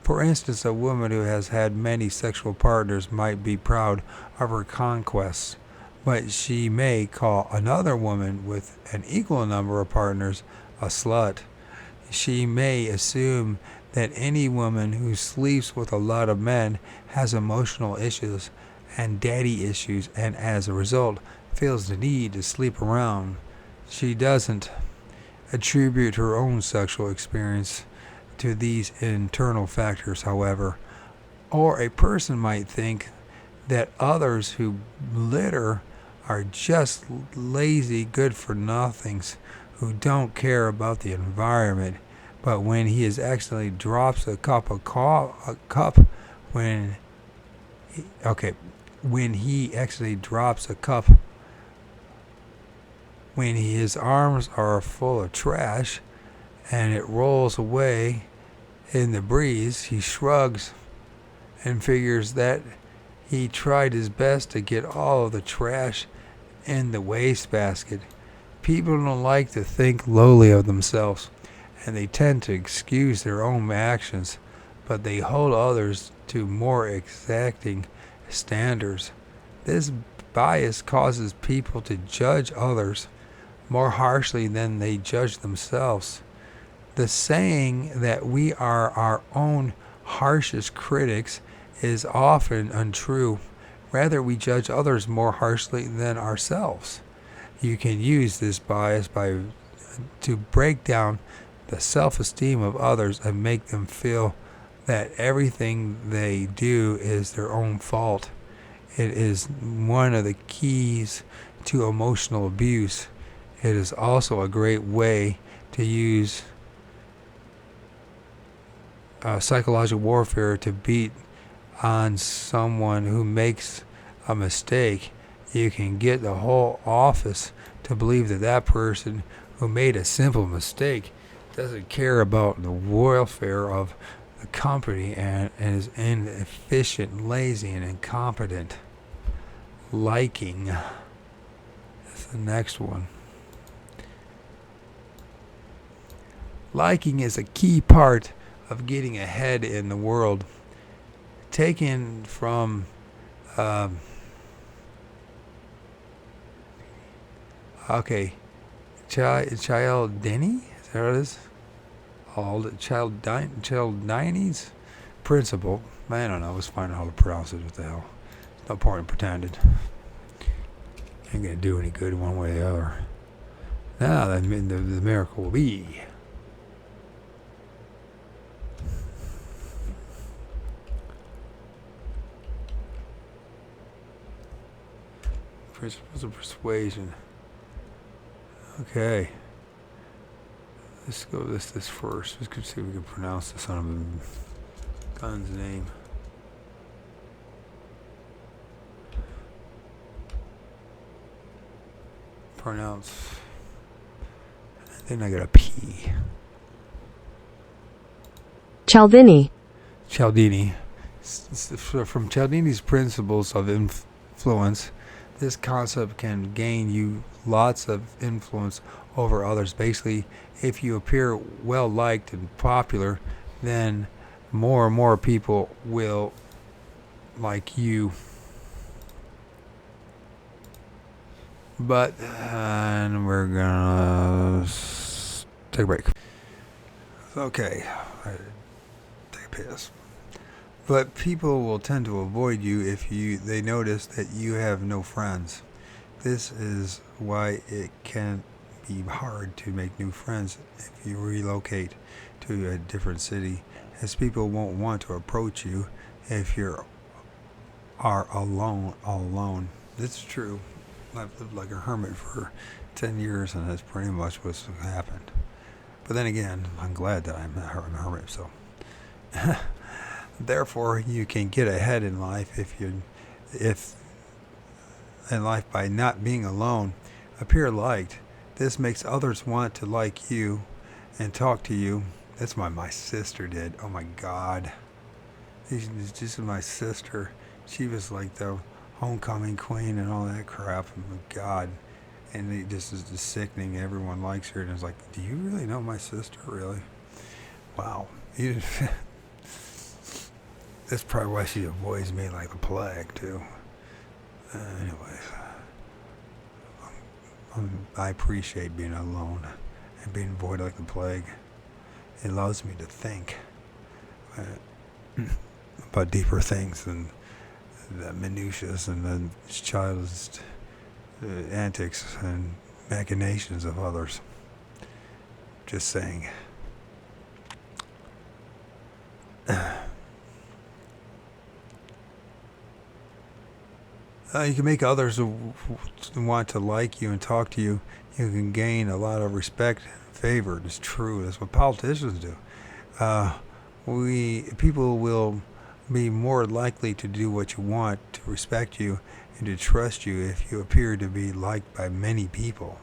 For instance, a woman who has had many sexual partners might be proud of her conquests, but she may call another woman with an equal number of partners a slut. She may assume that any woman who sleeps with a lot of men has emotional issues and daddy issues, and as a result feels the need to sleep around. She doesn't attribute her own sexual experience to these internal factors, however. Or a person might think that others who litter are just lazy good-for-nothings who don't care about the environment. But when he accidentally drops a cup when he actually drops a cup when his arms are full of trash and it rolls away in the breeze, he shrugs and figures that he tried his best to get all of the trash in the wastebasket. People don't like to think lowly of themselves, and they tend to excuse their own actions, but they hold others to more exacting standards. This bias causes people to judge others more harshly than they judge themselves. The saying that we are our own harshest critics is often untrue. Rather, we judge others more harshly than ourselves. You can use this bias to break down the self-esteem of others and make them feel that everything they do is their own fault. It is one of the keys to emotional abuse. It is also a great way to use psychological warfare to beat on someone who makes a mistake. You can get the whole office to believe that that person who made a simple mistake doesn't care about the welfare of the company and is inefficient, lazy, and incompetent. Liking. That's the next one. Liking is a key part of getting ahead in the world. Taken from Cialdini? Is that what it is? Cialdini's principle. I don't know. Let's find out how to pronounce it. What the hell? No point in pretending. Ain't gonna do any good one way or the other. Now, the miracle will be. Principles of persuasion. Okay. Let's go this first. Let's see if we can pronounce the son of a gun's name. Pronounce. I think I got a P. Cialdini. From Cialdini's principles of influence, this concept can gain you lots of influence over others. Basically, if you appear well liked and popular, then more and more people will like you. But and we're gonna take a break. Okay, take a piss. But people will tend to avoid you if they notice that you have no friends. This is why it can be hard to make new friends if you relocate to a different city, as people won't want to approach you if you are alone. This is true. I've lived like a hermit for 10 years, and that's pretty much what's happened. But then again, I'm glad that I'm a hermit, so... Therefore, you can get ahead in life by not being alone. Appear liked. This makes others want to like you and talk to you. That's what my sister did. Oh my God. This is just my sister. She was like the homecoming queen and all that crap. Oh my God. And it just is just sickening. Everyone likes her. And it's like, do you really know my sister? Really? Wow. That's probably why she avoids me like the plague, too. Anyways, I appreciate being alone and being avoided like the plague. It allows me to think about deeper things than the minutiae and the child's antics and machinations of others. Just saying. You can make others want to like you and talk to you. You can gain a lot of respect and favor. It's true. That's what politicians do. People will be more likely to do what you want, to respect you, and to trust you if you appear to be liked by many people.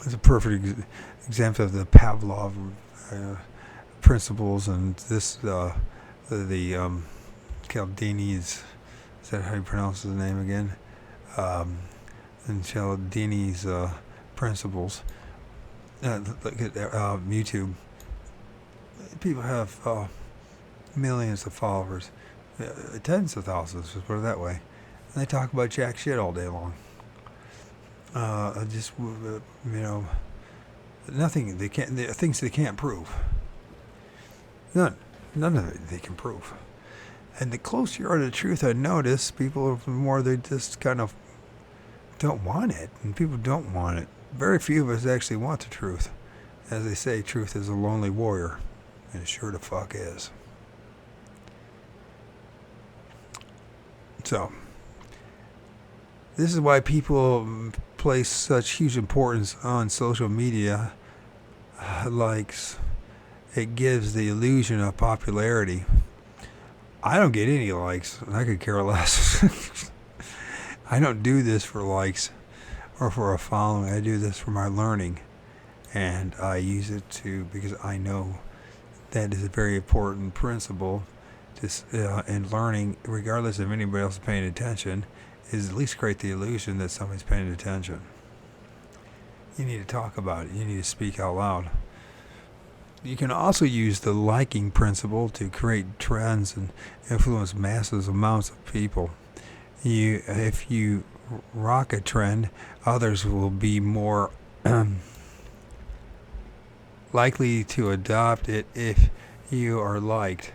It's a perfect example of the Pavlov principles, and this the Cialdini's. Is that how you pronounce his name again? And Cialdini's principles. Look at YouTube. People have millions of followers, tens of thousands, let's put it that way. And they talk about jack shit all day long. Nothing they can't. Things they can't prove. None of it they can prove. And the closer you are to the truth, I notice people, the more they just kind of don't want it. And people don't want it. Very few of us actually want the truth. As they say, truth is a lonely warrior. And it sure the fuck is. So, this is why people place such huge importance on social media likes. It gives the illusion of popularity. I don't get any likes. I could care less. I don't do this for likes or for a following. I do this for my learning. And I use it because I know that is a very important principle in learning, regardless if anybody else is paying attention, is at least create the illusion that somebody's paying attention. You need to talk about it. You need to speak out loud. You can also use the liking principle to create trends and influence massive amounts of people. If you rock a trend, others will be more likely to adopt it if you are liked.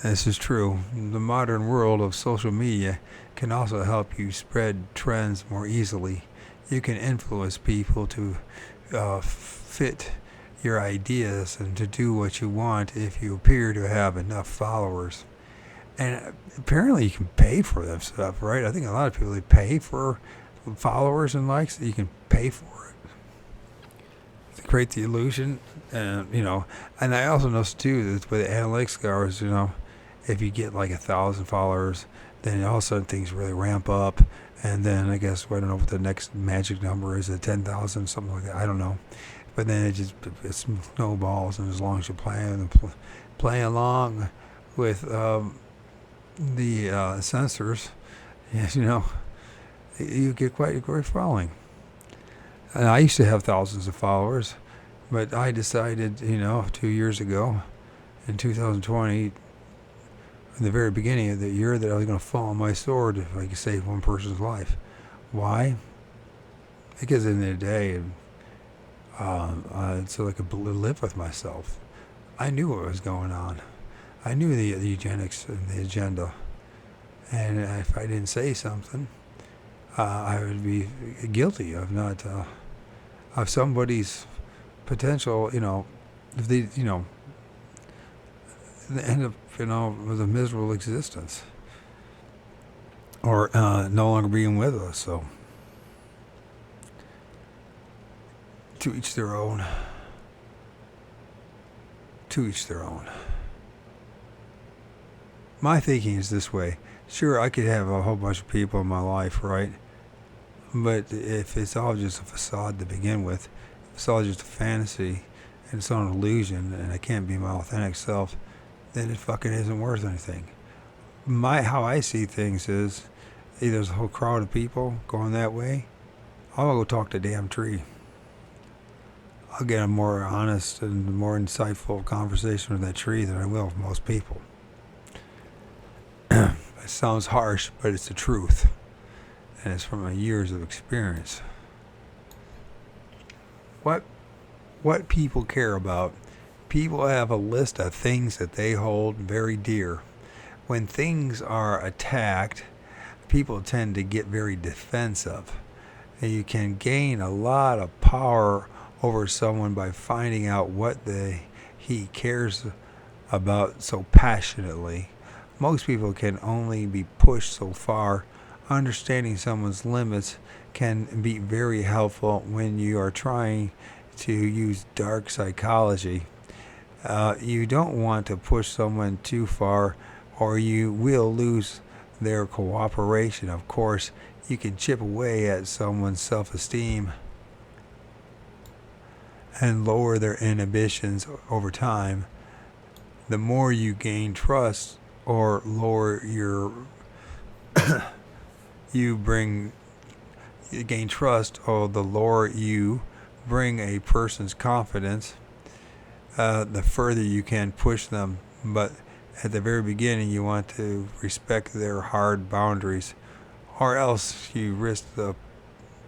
This is true. The modern world of social media can also help you spread trends more easily. You can influence people to fit your ideas and to do what you want if you appear to have enough followers. And apparently you can pay for that stuff, right? I think a lot of people, they pay for followers and likes. You can pay for it to create the illusion. And and I also noticed too that with analytics scores, if you get like 1,000 followers, then all of a sudden things really ramp up. And then I guess, I don't know what the next magic number is, at 10,000, something like that. I don't know. But then it snowballs, and as long as you're playing along with the sensors, yes, you get quite a great following. And I used to have thousands of followers, but I decided, 2 years ago, in 2020, in the very beginning of the year, that I was going to fall on my sword if I could save one person's life. Why? Because in the day, so I could live with myself. I knew what was going on. I knew the eugenics and the agenda. And if I didn't say something, I would be guilty of not, of somebody's potential, if they, end up, with a miserable existence. Or no longer being with us, so. To each their own. To each their own. My thinking is this way. Sure, I could have a whole bunch of people in my life, right? But if it's all just a facade to begin with, if it's all just a fantasy, and it's all an illusion, and I can't be my authentic self, then it fucking isn't worth anything. How I see things is, either there's a whole crowd of people going that way, I'll go talk to a damn tree. I'll get a more honest and more insightful conversation with that tree than I will with most people. It sounds harsh, but it's the truth. And it's from my years of experience. What people care about? People have a list of things that they hold very dear. When things are attacked, people tend to get very defensive. And you can gain a lot of power over someone by finding out what he cares about so passionately. Most people can only be pushed so far. Understanding someone's limits can be very helpful when you are trying to use dark psychology. You don't want to push someone too far, or you will lose their cooperation. Of course, you can chip away at someone's self-esteem and lower their inhibitions over time. The more you gain trust or lower your you gain trust, or the lower you bring a person's confidence, the further you can push them. But at the very beginning, you want to respect their hard boundaries, or else you risk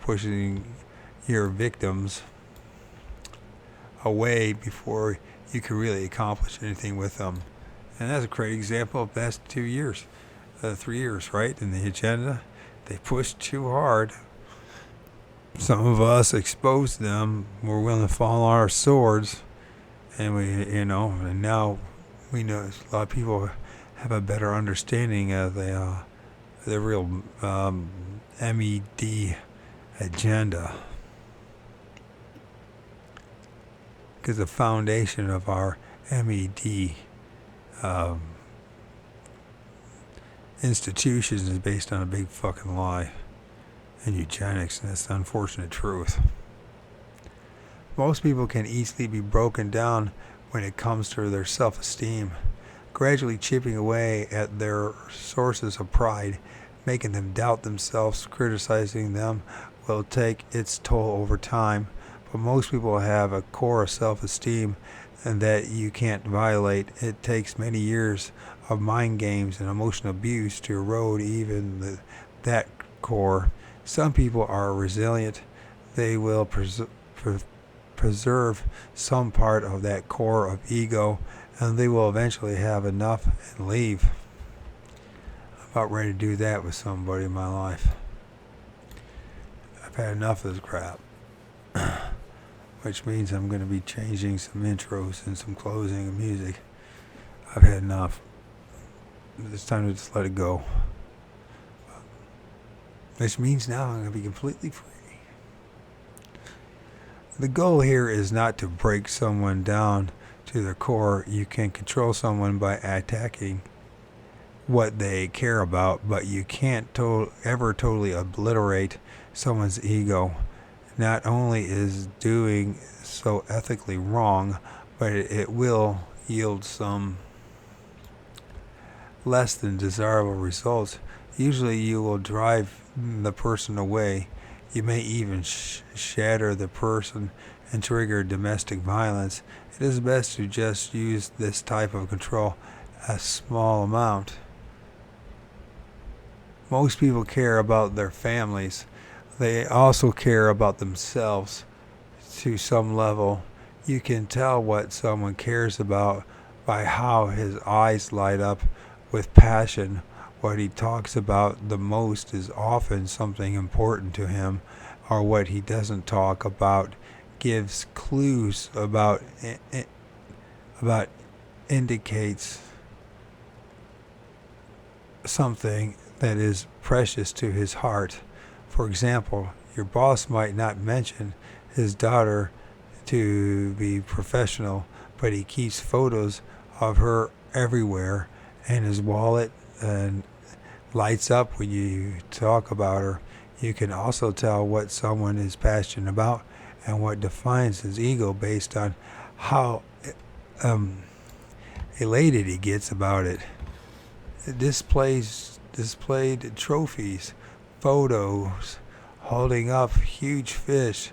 pushing your victims away before you can really accomplish anything with them. And that's a great example of the past 2 years, 3 years, right? In the agenda, they pushed too hard. Some of us exposed them. We're willing to fall on our swords, and and now we know a lot of people have a better understanding of the real MED agenda. Because the foundation of our MED institutions is based on a big fucking lie and eugenics, and that's the unfortunate truth. Most people can easily be broken down when it comes to their self-esteem. Gradually chipping away at their sources of pride, making them doubt themselves, criticizing them, will take its toll over time. But most people have a core of self-esteem and that you can't violate. It takes many years of mind games and emotional abuse to erode even that core. Some people are resilient. They will preserve some part of that core of ego, and they will eventually have enough and leave. I'm about ready to do that with somebody in my life. I've had enough of this crap. Which means I'm going to be changing some intros and some closing of music. I've had enough. It's time to just let it go. Which means now I'm going to be completely free. The goal here is not to break someone down to their core. You can control someone by attacking what they care about, but you can't ever totally obliterate someone's ego. not only is doing so ethically wrong, but it will yield some less than desirable results. Usually you will drive the person away. You may even shatter the person and trigger domestic violence. It is best to just use this type of control a small amount. Most people care about their families. They also care about themselves to some level. You can tell what someone cares about by how his eyes light up with passion. What he talks about the most is often something important to him, or what he doesn't talk about gives clues about indicates something that is precious to his heart. For example, your boss might not mention his daughter to be professional, but he keeps photos of her everywhere in his wallet and lights up when you talk about her. You can also tell what someone is passionate about and what defines his ego based on how elated he gets about it. Displayed trophies, photos, holding up huge fish,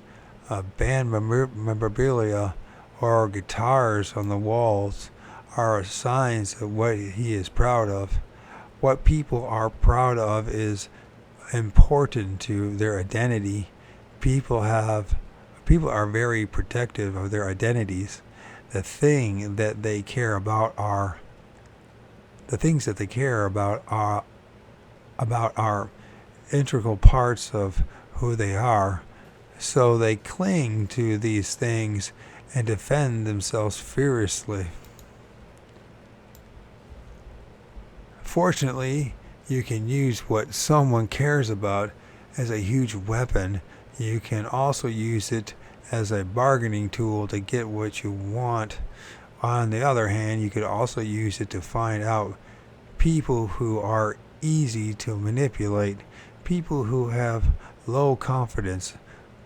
band memorabilia, or guitars on the walls are signs of what he is proud of. What people are proud of is important to their identity. People are very protective of their identities. The things that they care about are integral parts of who they are. So they cling to these things and defend themselves furiously. Fortunately, you can use what someone cares about as a huge weapon. You can also use it as a bargaining tool to get what you want. On the other hand, you could also use it to find out people who are easy to manipulate, people who have low confidence,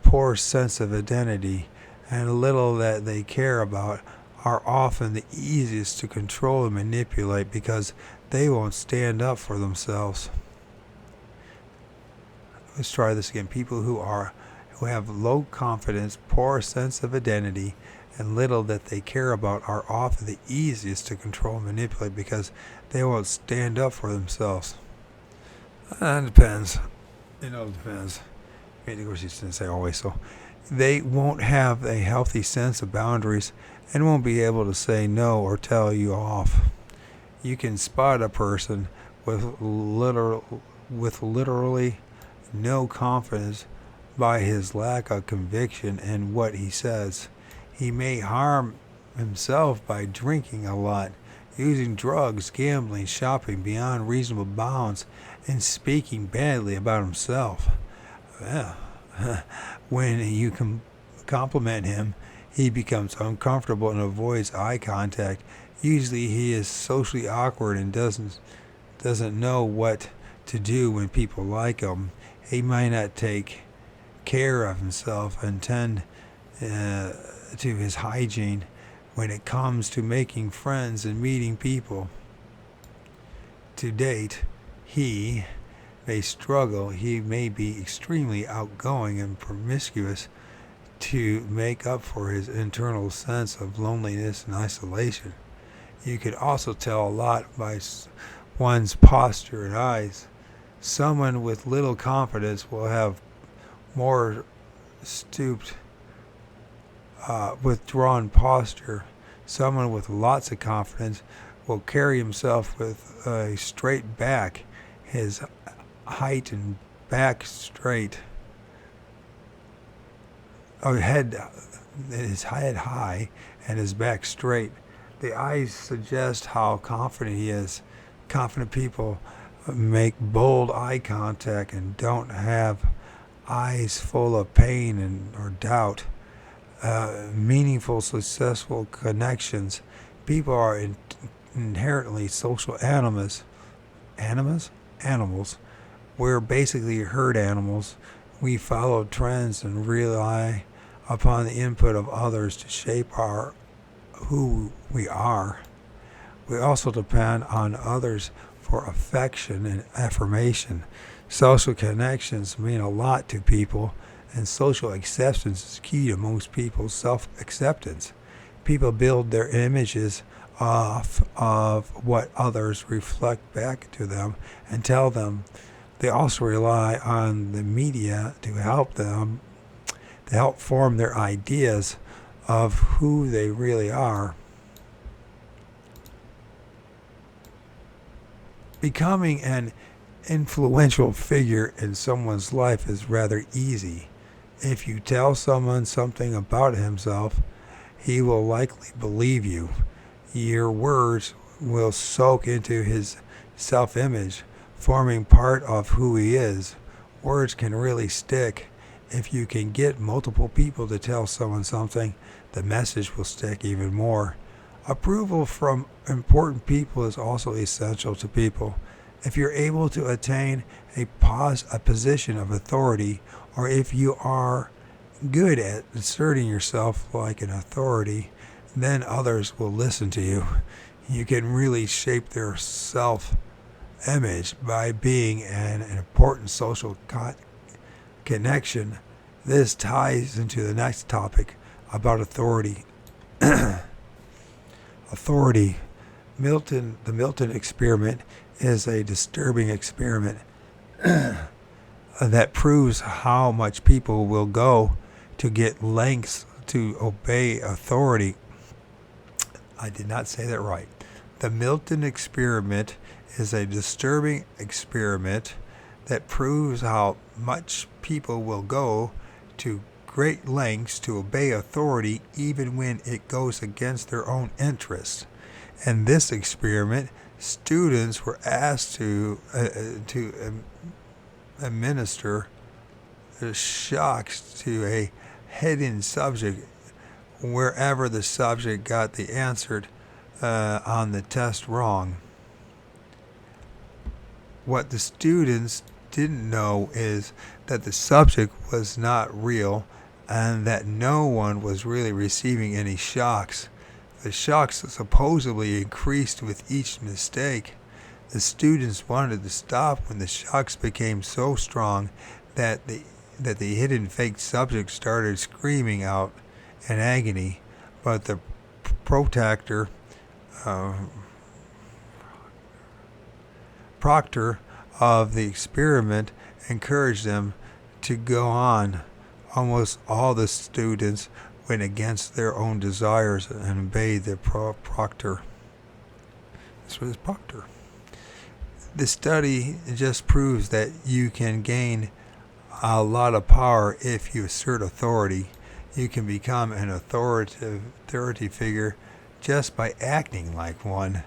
poor sense of identity, and little that they care about are often the easiest to control and manipulate because they won't stand up for themselves. Let's try this again. People who have low confidence, poor sense of identity, and little that they care about are often the easiest to control and manipulate because they won't stand up for themselves. It depends. It depends. Of course, you didn't say always so. They won't have a healthy sense of boundaries and won't be able to say no or tell you off. You can spot a person with literally no confidence by his lack of conviction in what he says. He may harm himself by drinking a lot, using drugs, gambling, shopping beyond reasonable bounds, and speaking badly about himself. Well, when you compliment him, he becomes uncomfortable and avoids eye contact. Usually he is socially awkward and doesn't know what to do when people like him. He might not take care of himself and tend to his hygiene when it comes to making friends and meeting people. To date, he may struggle. He may be extremely outgoing and promiscuous to make up for his internal sense of loneliness and isolation. You could also tell a lot by one's posture and eyes. Someone with little confidence will have more stooped, withdrawn posture. Someone with lots of confidence will carry himself with a straight back, his height and back straight, his head high and his back straight. The eyes suggest how confident he is. Confident people make bold eye contact and don't have eyes full of pain or doubt. Meaningful, successful connections. People are inherently social animals. We're basically herd animals. We follow trends and rely upon the input of others to shape who we are. We also depend on others for affection and affirmation. Social connections mean a lot to people, and social acceptance is key to most people's self-acceptance. People build their images off of what others reflect back to them and tell them. They also rely on the media to help form their ideas of who they really are. Becoming an influential figure in someone's life is rather easy. If you tell someone something about himself, he will likely believe you. Your words will soak into his self-image, forming part of who he is. Words can really stick. If you can get multiple people to tell someone something, the message will stick even more. Approval from important people is also essential to people. If you're able to attain a position of authority, or if you are good at asserting yourself like an authority, then others will listen to you. You can really shape their self-image by being an important social connection. This ties into the next topic about authority. Authority. The Milton experiment is a disturbing experiment that proves how much people will go to get lengths to obey authority. I did not say that right. The Milton experiment is a disturbing experiment that proves how much people will go to great lengths to obey authority even when it goes against their own interests. In this experiment, students were asked to administer shocks to a hidden subject wherever the subject got the answer on the test wrong. What the students didn't know is that the subject was not real and that no one was really receiving any shocks. The shocks supposedly increased with each mistake. The students wanted to stop when the shocks became so strong that the hidden fake subject started screaming out in agony, but the proctor of the experiment encouraged them to go on. Almost all the students went against their own desires and obeyed the proctor. This was proctor. The study just proves that you can gain a lot of power if you assert authority. You can become an authority figure just by acting like one.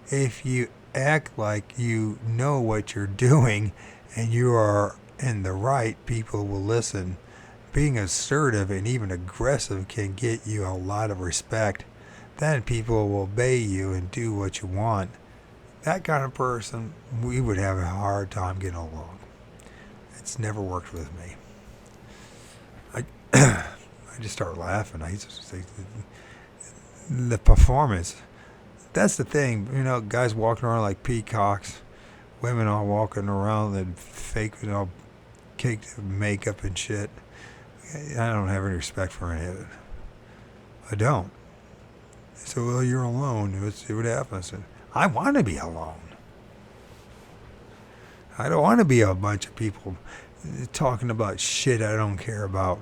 If you act like you know what you're doing and you are in the right, people will listen. Being assertive and even aggressive can get you a lot of respect. Then people will obey you and do what you want. That kind of person, we would have a hard time getting along. It's never worked with me. I just start laughing. I just say the performance. That's the thing, guys walking around like peacocks, women all walking around and fake, caked makeup and shit. I don't have any respect for any of it. I don't. So, well, you're alone. Let's see what happens. I want to be alone. I don't want to be a bunch of people talking about shit I don't care about.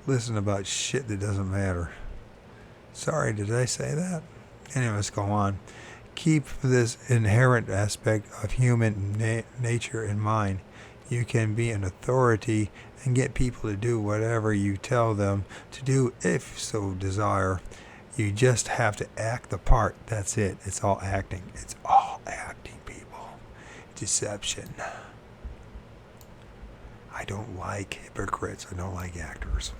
Listening about shit that doesn't matter. Sorry, did I say that? Anyway, let's go on. Keep this inherent aspect of human nature in mind. You can be an authority and get people to do whatever you tell them to do if so desire. You just have to act the part. That's it. It's all acting. It's all acting, people. Deception. I don't like hypocrites. I don't like actors.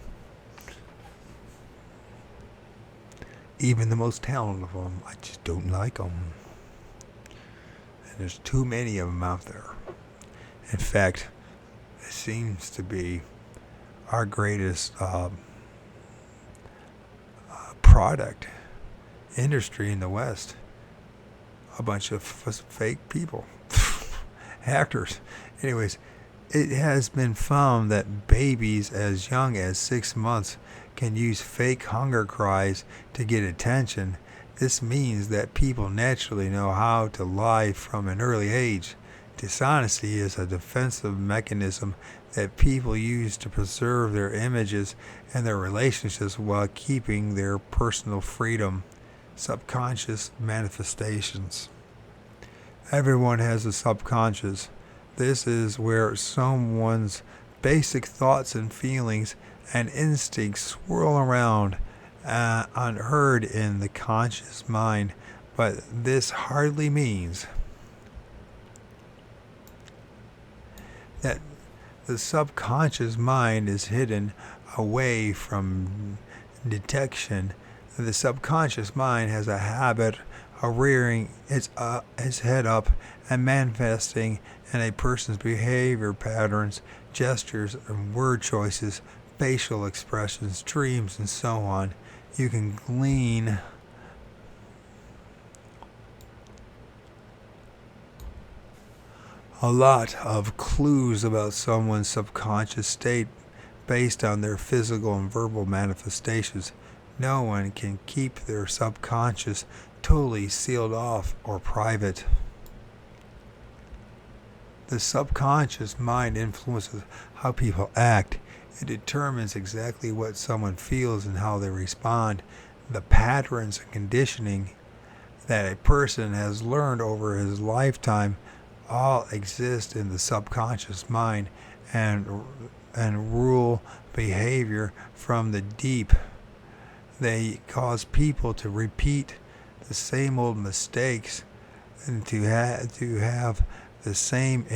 Even the most talented of them, I just don't like them. And there's too many of them out there. In fact, it seems to be our greatest product industry in the West. A bunch of fake people, actors. Anyways, it has been found that babies as young as 6 months can use fake hunger cries to get attention. This means that people naturally know how to lie from an early age. Dishonesty is a defensive mechanism that people use to preserve their images and their relationships while keeping their personal freedom. Subconscious manifestations. Everyone has a subconscious. This is where someone's basic thoughts and feelings and instincts swirl around, unheard in the conscious mind. But this hardly means that the subconscious mind is hidden away from detection. The subconscious mind has a habit of rearing its head up and manifesting in a person's behavior patterns, gestures, and word choices, facial expressions, dreams, and so on. You can glean a lot of clues about someone's subconscious state based on their physical and verbal manifestations. No one can keep their subconscious totally sealed off or private. The subconscious mind influences how people act. It determines exactly what someone feels and how they respond. The patterns and conditioning that a person has learned over his lifetime all exist in the subconscious mind and rule behavior from the deep. They cause people to repeat the same old mistakes and to have the same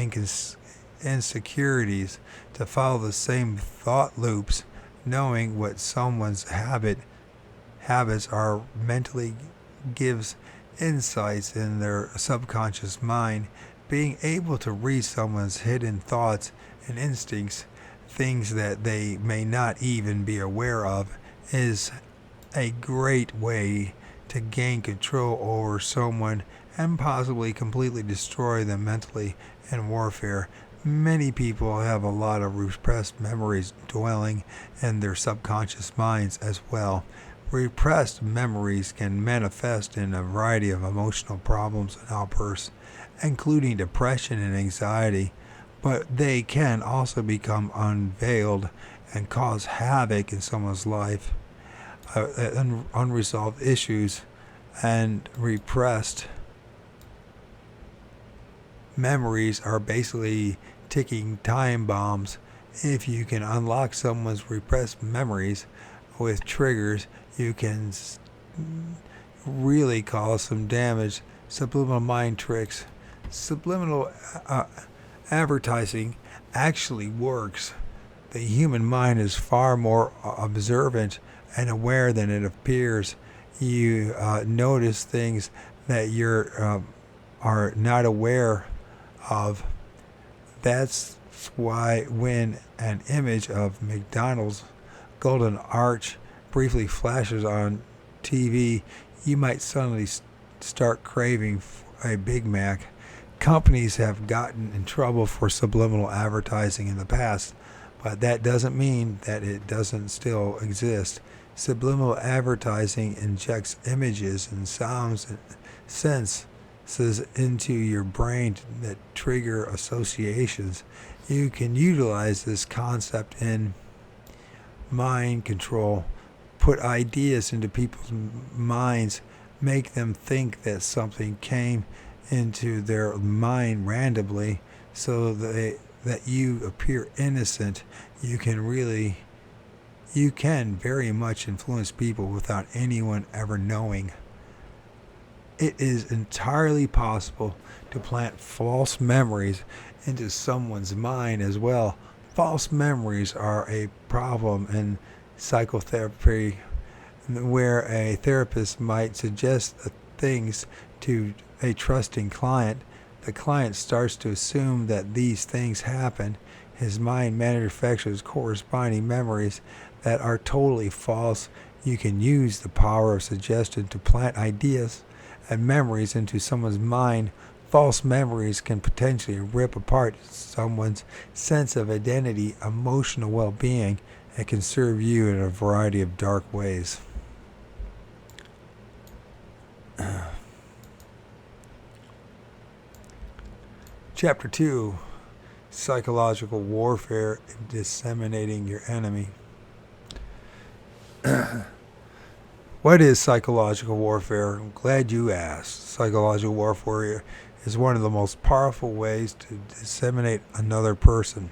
insecurities, to follow the same thought loops, knowing what someone's habits are mentally gives insights in their subconscious mind. Being able to read someone's hidden thoughts and instincts, things that they may not even be aware of, is a great way to gain control over someone and possibly completely destroy them mentally in warfare. Many people have a lot of repressed memories dwelling in their subconscious minds as well. Repressed memories can manifest in a variety of emotional problems and outbursts, including depression and anxiety, but they can also become unveiled and cause havoc in someone's life. Unresolved issues and repressed memories are basically ticking time bombs. If you can unlock someone's repressed memories with triggers, you can really cause some damage. Subliminal mind tricks. Subliminal advertising actually works. The human mind is far more observant and aware than it appears. You notice things that you are not aware of. That's why when an image of McDonald's Golden Arch briefly flashes on TV, you might suddenly start craving a Big Mac. Companies have gotten in trouble for subliminal advertising in the past, but that doesn't mean that it doesn't still exist. Subliminal advertising injects images and sounds and senses into your brain that trigger associations. You can utilize this concept in mind control. Put ideas into people's minds, make them think that something came into their mind randomly so that you appear innocent. You can very much influence people without anyone ever knowing. It is entirely possible to plant false memories into someone's mind as well. False memories are a problem in psychotherapy, where a therapist might suggest things to a trusting client. The client starts to assume that these things happen. his mind manufactures corresponding memories that are totally false. You can use the power of suggestion to plant ideas and memories into someone's mind. False memories can potentially rip apart someone's sense of identity, emotional well-being, and can serve you in a variety of dark ways. Chapter 2, Psychological Warfare and Disseminating Your Enemy. What is psychological warfare? I'm glad you asked. Psychological warfare is one of the most powerful ways to disseminate another person.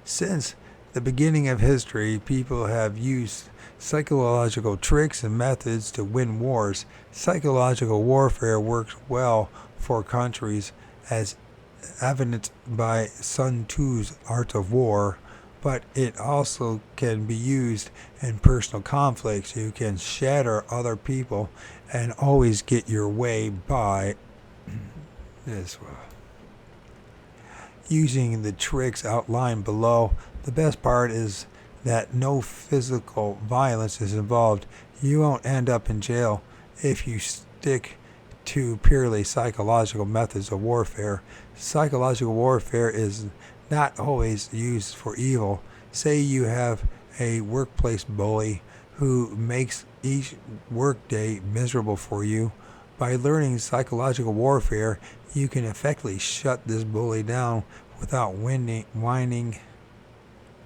Since the beginning of history, people have used psychological tricks and methods to win wars. Psychological warfare works well for countries, as evident by Sun Tzu's Art of War, but it also can be used in personal conflicts. You can shatter other people and always get your way by this way. Using the tricks outlined below. The best part is that no physical violence is involved. You won't end up in jail if you stick to purely psychological methods of warfare. Psychological warfare is not always used for evil. Say you have a workplace bully who makes each workday miserable for you. By learning psychological warfare, you can effectively shut this bully down without winding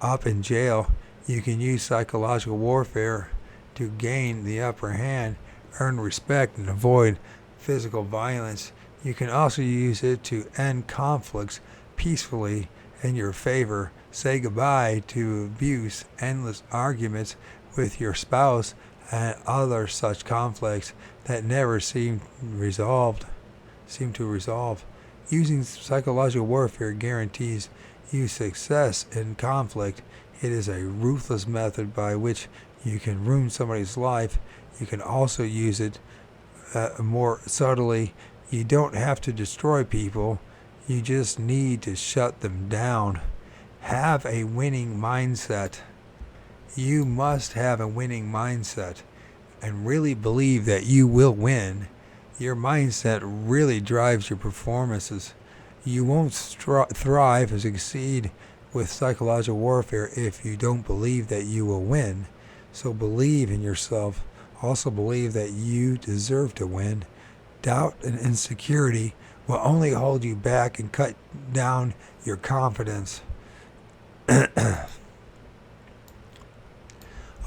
up in jail. You can use psychological warfare to gain the upper hand, earn respect, and avoid physical violence. You can also use it to end conflicts peacefully in your favor. Say goodbye to abuse, endless arguments with your spouse, and other such conflicts that never seem to resolve. Using psychological warfare guarantees you success in conflict. It is a ruthless method by which you can ruin somebody's life. You can also use it more subtly. You don't have to destroy people. You just need to shut them down. Have a winning mindset. You must have a winning mindset and really believe that you will win. Your mindset really drives your performances. You won't thrive and succeed with psychological warfare if you don't believe that you will win. So believe in yourself. Also believe that you deserve to win. Doubt and insecurity will only hold you back and cut down your confidence.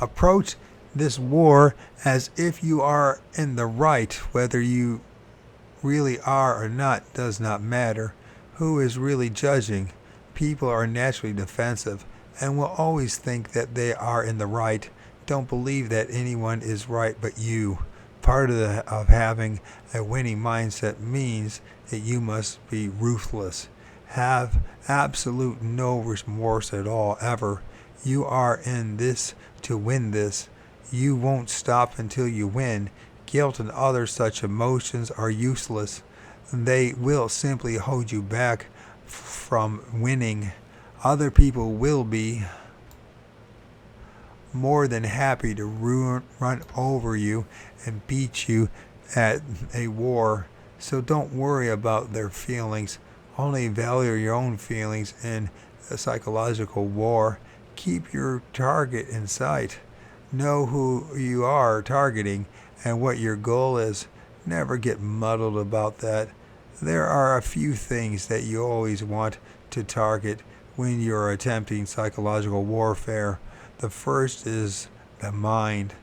Approach this war as if you are in the right. Whether you really are or not does not matter. Who is really judging? People are naturally defensive and will always think that they are in the right. Don't believe that anyone is right but you. Part of having a winning mindset means that you must be ruthless. Have absolute no remorse at all, ever. You are in this to win this. You won't stop until you win. Guilt and other such emotions are useless. They will simply hold you back from winning. Other people will be more than happy to run over you and beat you at a war. So don't worry about their feelings. Only value your own feelings in a psychological war. Keep your target in sight. Know who you are targeting and what your goal is. Never get muddled about that. There are a few things that you always want to target when you're attempting psychological warfare. The first is the mind.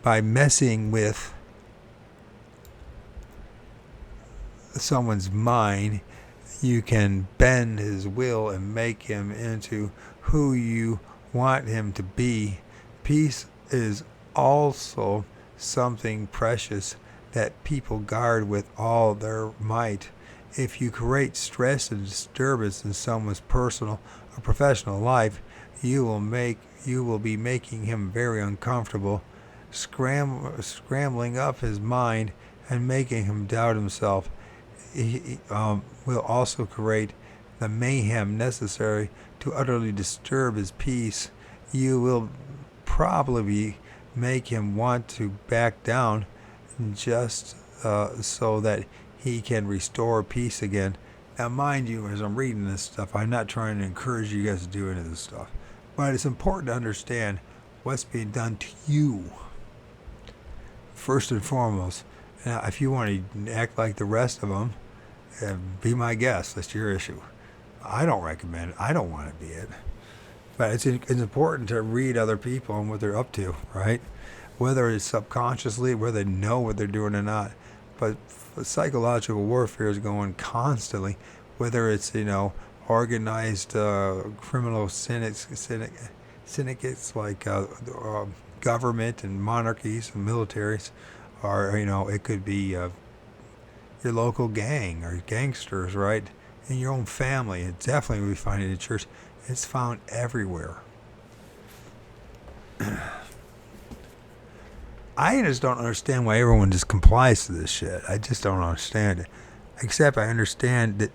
By messing with someone's mind, you can bend his will and make him into who you want him to be. Peace is also something precious that people guard with all their might. If you create stress and disturbance in someone's personal or professional life, you will be making him very uncomfortable, scrambling up his mind and making him doubt himself. He will also create the mayhem necessary to utterly disturb his peace, you will probably make him want to back down just so that he can restore peace again. Now, mind you, as I'm reading this stuff, I'm not trying to encourage you guys to do any of this stuff, but it's important to understand what's being done to you first and foremost. Now, if you want to act like the rest of them, be my guest. That's your issue. I don't recommend it. I don't want to be it. But it's important to read other people and what they're up to, right? Whether it's subconsciously, whether they know what they're doing or not. But psychological warfare is going constantly, whether it's, organized criminal syndicates like government and monarchies and militaries, or, it could be your local gang or gangsters, right? In your own family. It definitely we find it in church. It's found everywhere. I just don't understand why everyone just complies to this shit. I just don't understand it. Except I understand that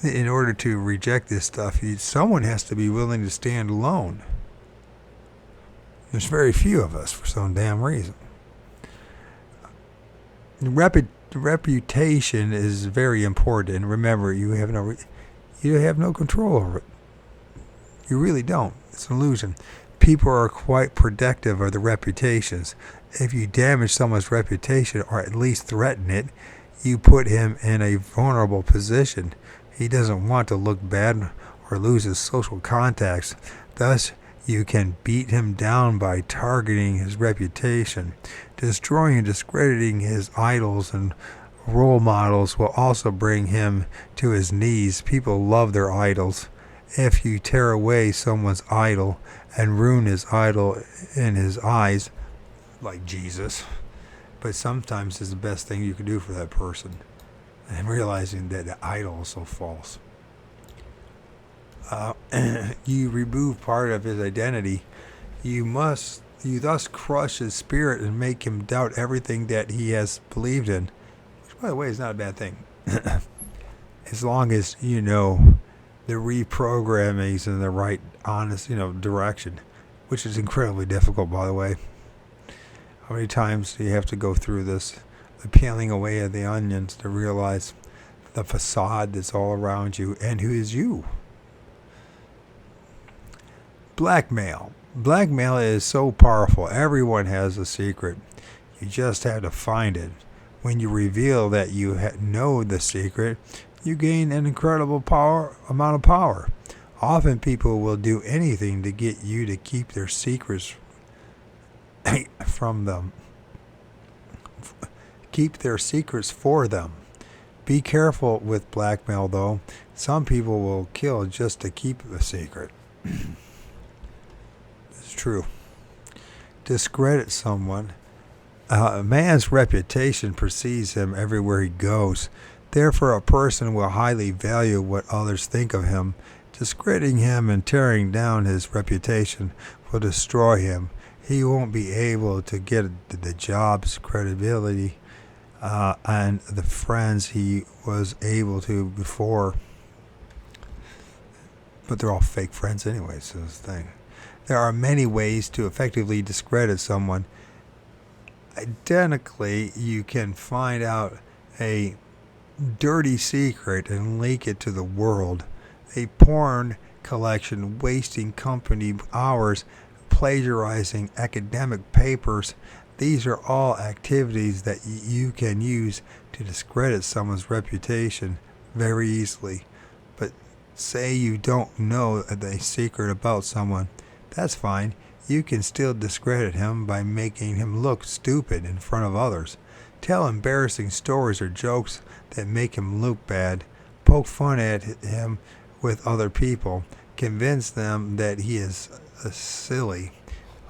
in order to reject this stuff, someone has to be willing to stand alone. There's very few of us for some damn reason. Reputation is very important, and remember, you have no control over it. You really don't. It's an illusion. People are quite protective of their reputations. If you damage someone's reputation, or at least threaten it, you put him in a vulnerable position. He doesn't want to look bad or lose his social contacts. Thus, you can beat him down by targeting his reputation. Destroying and discrediting his idols and role models will also bring him to his knees. People love their idols. If you tear away someone's idol and ruin his idol in his eyes, like Jesus, but sometimes it's the best thing you can do for that person, and realizing that the idol is so false. You remove part of his identity. You thus crush his spirit and make him doubt everything that he has believed in, which, by the way, is not a bad thing. As long as the reprogramming is in the right, honest, direction, which is incredibly difficult, by the way. How many times do you have to go through this, the peeling away of the onions, to realize the facade that's all around you and who is you? Blackmail. Blackmail is so powerful. Everyone has a secret. You just have to find it. When you reveal that you know the secret, you gain an incredible amount of power. Often people will do anything to get you to keep their secrets from them. Keep their secrets for them. Be careful with blackmail, though. Some people will kill just to keep a secret. It's true. Discredit someone. A man's reputation precedes him everywhere he goes. Therefore, a person will highly value what others think of him. Discrediting him and tearing down his reputation will destroy him. He won't be able to get the jobs, credibility, and the friends he was able to before. But they're all fake friends anyway, so that's the thing. There are many ways to effectively discredit someone. Identically, you can find out a dirty secret and leak it to the world. A porn collection, wasting company hours, plagiarizing academic papers. These are all activities that you can use to discredit someone's reputation very easily. But say you don't know the secret about someone, that's fine. You can still discredit him by making him look stupid in front of others. Tell embarrassing stories or jokes that make him look bad. Poke fun at him with other people. Convince them that he is silly.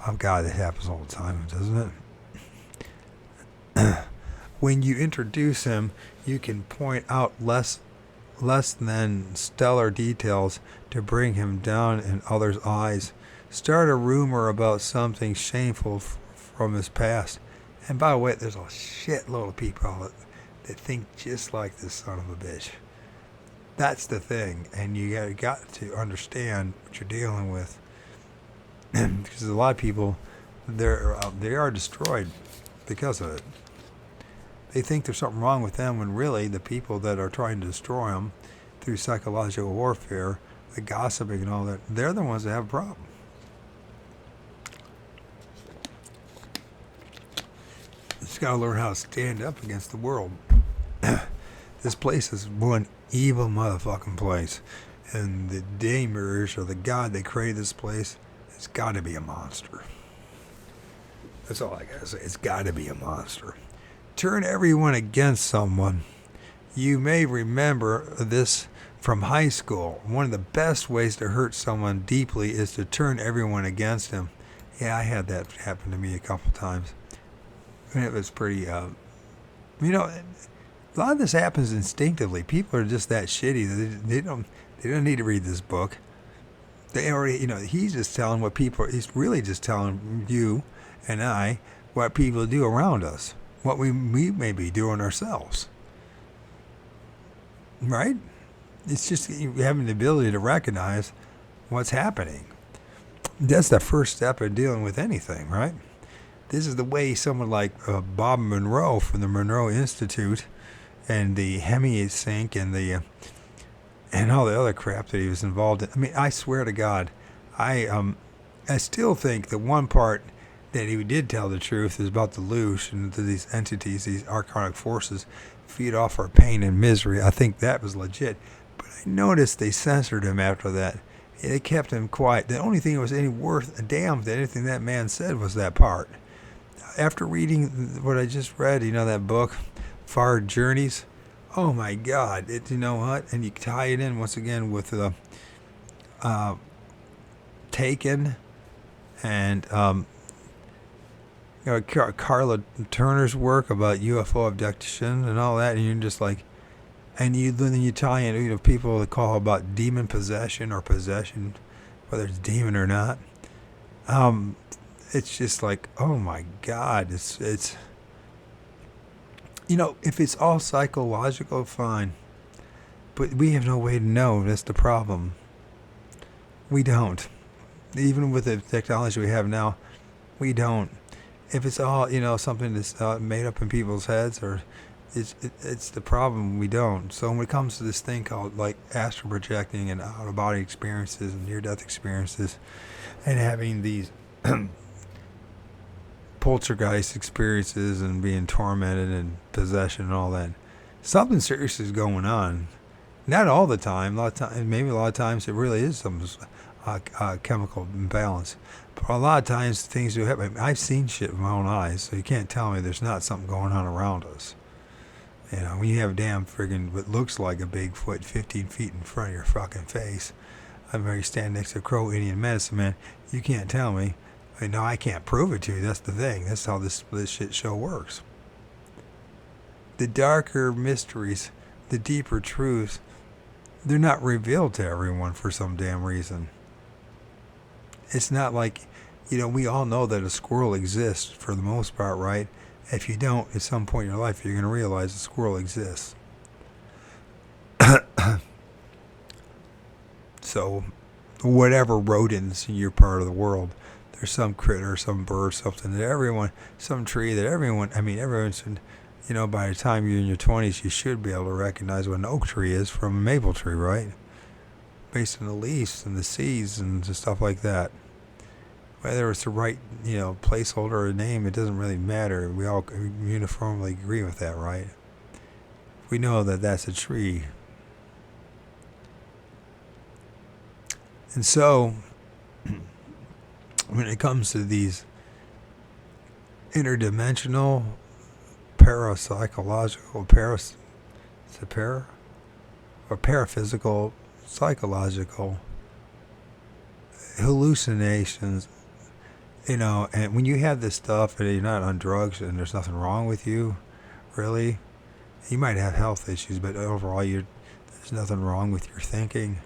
Oh God, that happens all the time, doesn't it? When you introduce him, you can point out less than stellar details to bring him down in others' eyes. Start a rumor about something shameful from his past. And by the way, there's a shitload of people that think just like this son of a bitch. That's the thing, and you got to understand what you're dealing with, because a lot of people, they are destroyed because of it. They think there's something wrong with them when really the people that are trying to destroy them through psychological warfare, the gossiping and all that, they're the ones that have a problem. You just got to learn how to stand up against the world. This place is one evil motherfucking place. And the demers, or the god that created this place, it's got to be a monster. That's all I got to say. It's got to be a monster. Turn everyone against someone. You may remember this from high school. One of the best ways to hurt someone deeply is to turn everyone against him. Yeah, I had that happen to me a couple times. And it was pretty, a lot of this happens instinctively. People are just that shitty that they don't need to read this book. They already, he's just telling what people, he's really just telling you and I what people do around us, what we may be doing ourselves. Right? It's just having the ability to recognize what's happening. That's the first step in dealing with anything, right? This is the way someone like Bob Monroe from the Monroe Institute and the Hemisync and all the other crap that he was involved in. I mean, I swear to God, I still think the one part that he did tell the truth is about the loosh and these entities, these archonic forces, feed off our pain and misery. I think that was legit. But I noticed they censored him after that. They kept him quiet. The only thing that was any worth a damn that anything that man said was that part. After reading what I just read, that book, Far Journeys, oh my God, you know what? And you tie it in once again with Taken and Carla Turner's work about UFO abduction and all that, and you're just like, and then you tie in, people that call about demon possession or possession, whether it's demon or not. It's just like, oh my God, it's if it's all psychological, fine, but we have no way to know. That's the problem. We don't. Even with the technology we have now, we don't. If it's all, something that's made up in people's heads, or it's the problem, we don't. So when it comes to this thing called like astral projecting and out-of-body experiences and near-death experiences, and having these poltergeist experiences and being tormented and possession and all that, something serious is going on. Not all the time. Maybe a lot of times it really is some chemical imbalance. But a lot of times things do happen. I've seen shit with my own eyes, so you can't tell me there's not something going on around us. When you have a damn friggin' what looks like a Bigfoot 15 feet in front of your fucking face, you stand next to a Crow Indian medicine man, you can't tell me. No, I can't prove it to you. That's the thing. That's how this shit show works. The darker mysteries, the deeper truths, they're not revealed to everyone for some damn reason. It's not like, we all know that a squirrel exists for the most part, right? If you don't, at some point in your life, you're going to realize a squirrel exists. So, whatever rodents in your part of the world, there's some critter, some bird, something that some tree that everyone should, by the time you're in your 20s, you should be able to recognize what an oak tree is from a maple tree, right? Based on the leaves and the seeds and stuff like that. Whether it's the right, placeholder or name, it doesn't really matter. We all uniformly agree with that, right? We know that that's a tree. And so, when it comes to these interdimensional, parapsychological, paraphysical, psychological hallucinations, and when you have this stuff and you're not on drugs and there's nothing wrong with you, really, you might have health issues, but overall there's nothing wrong with your thinking.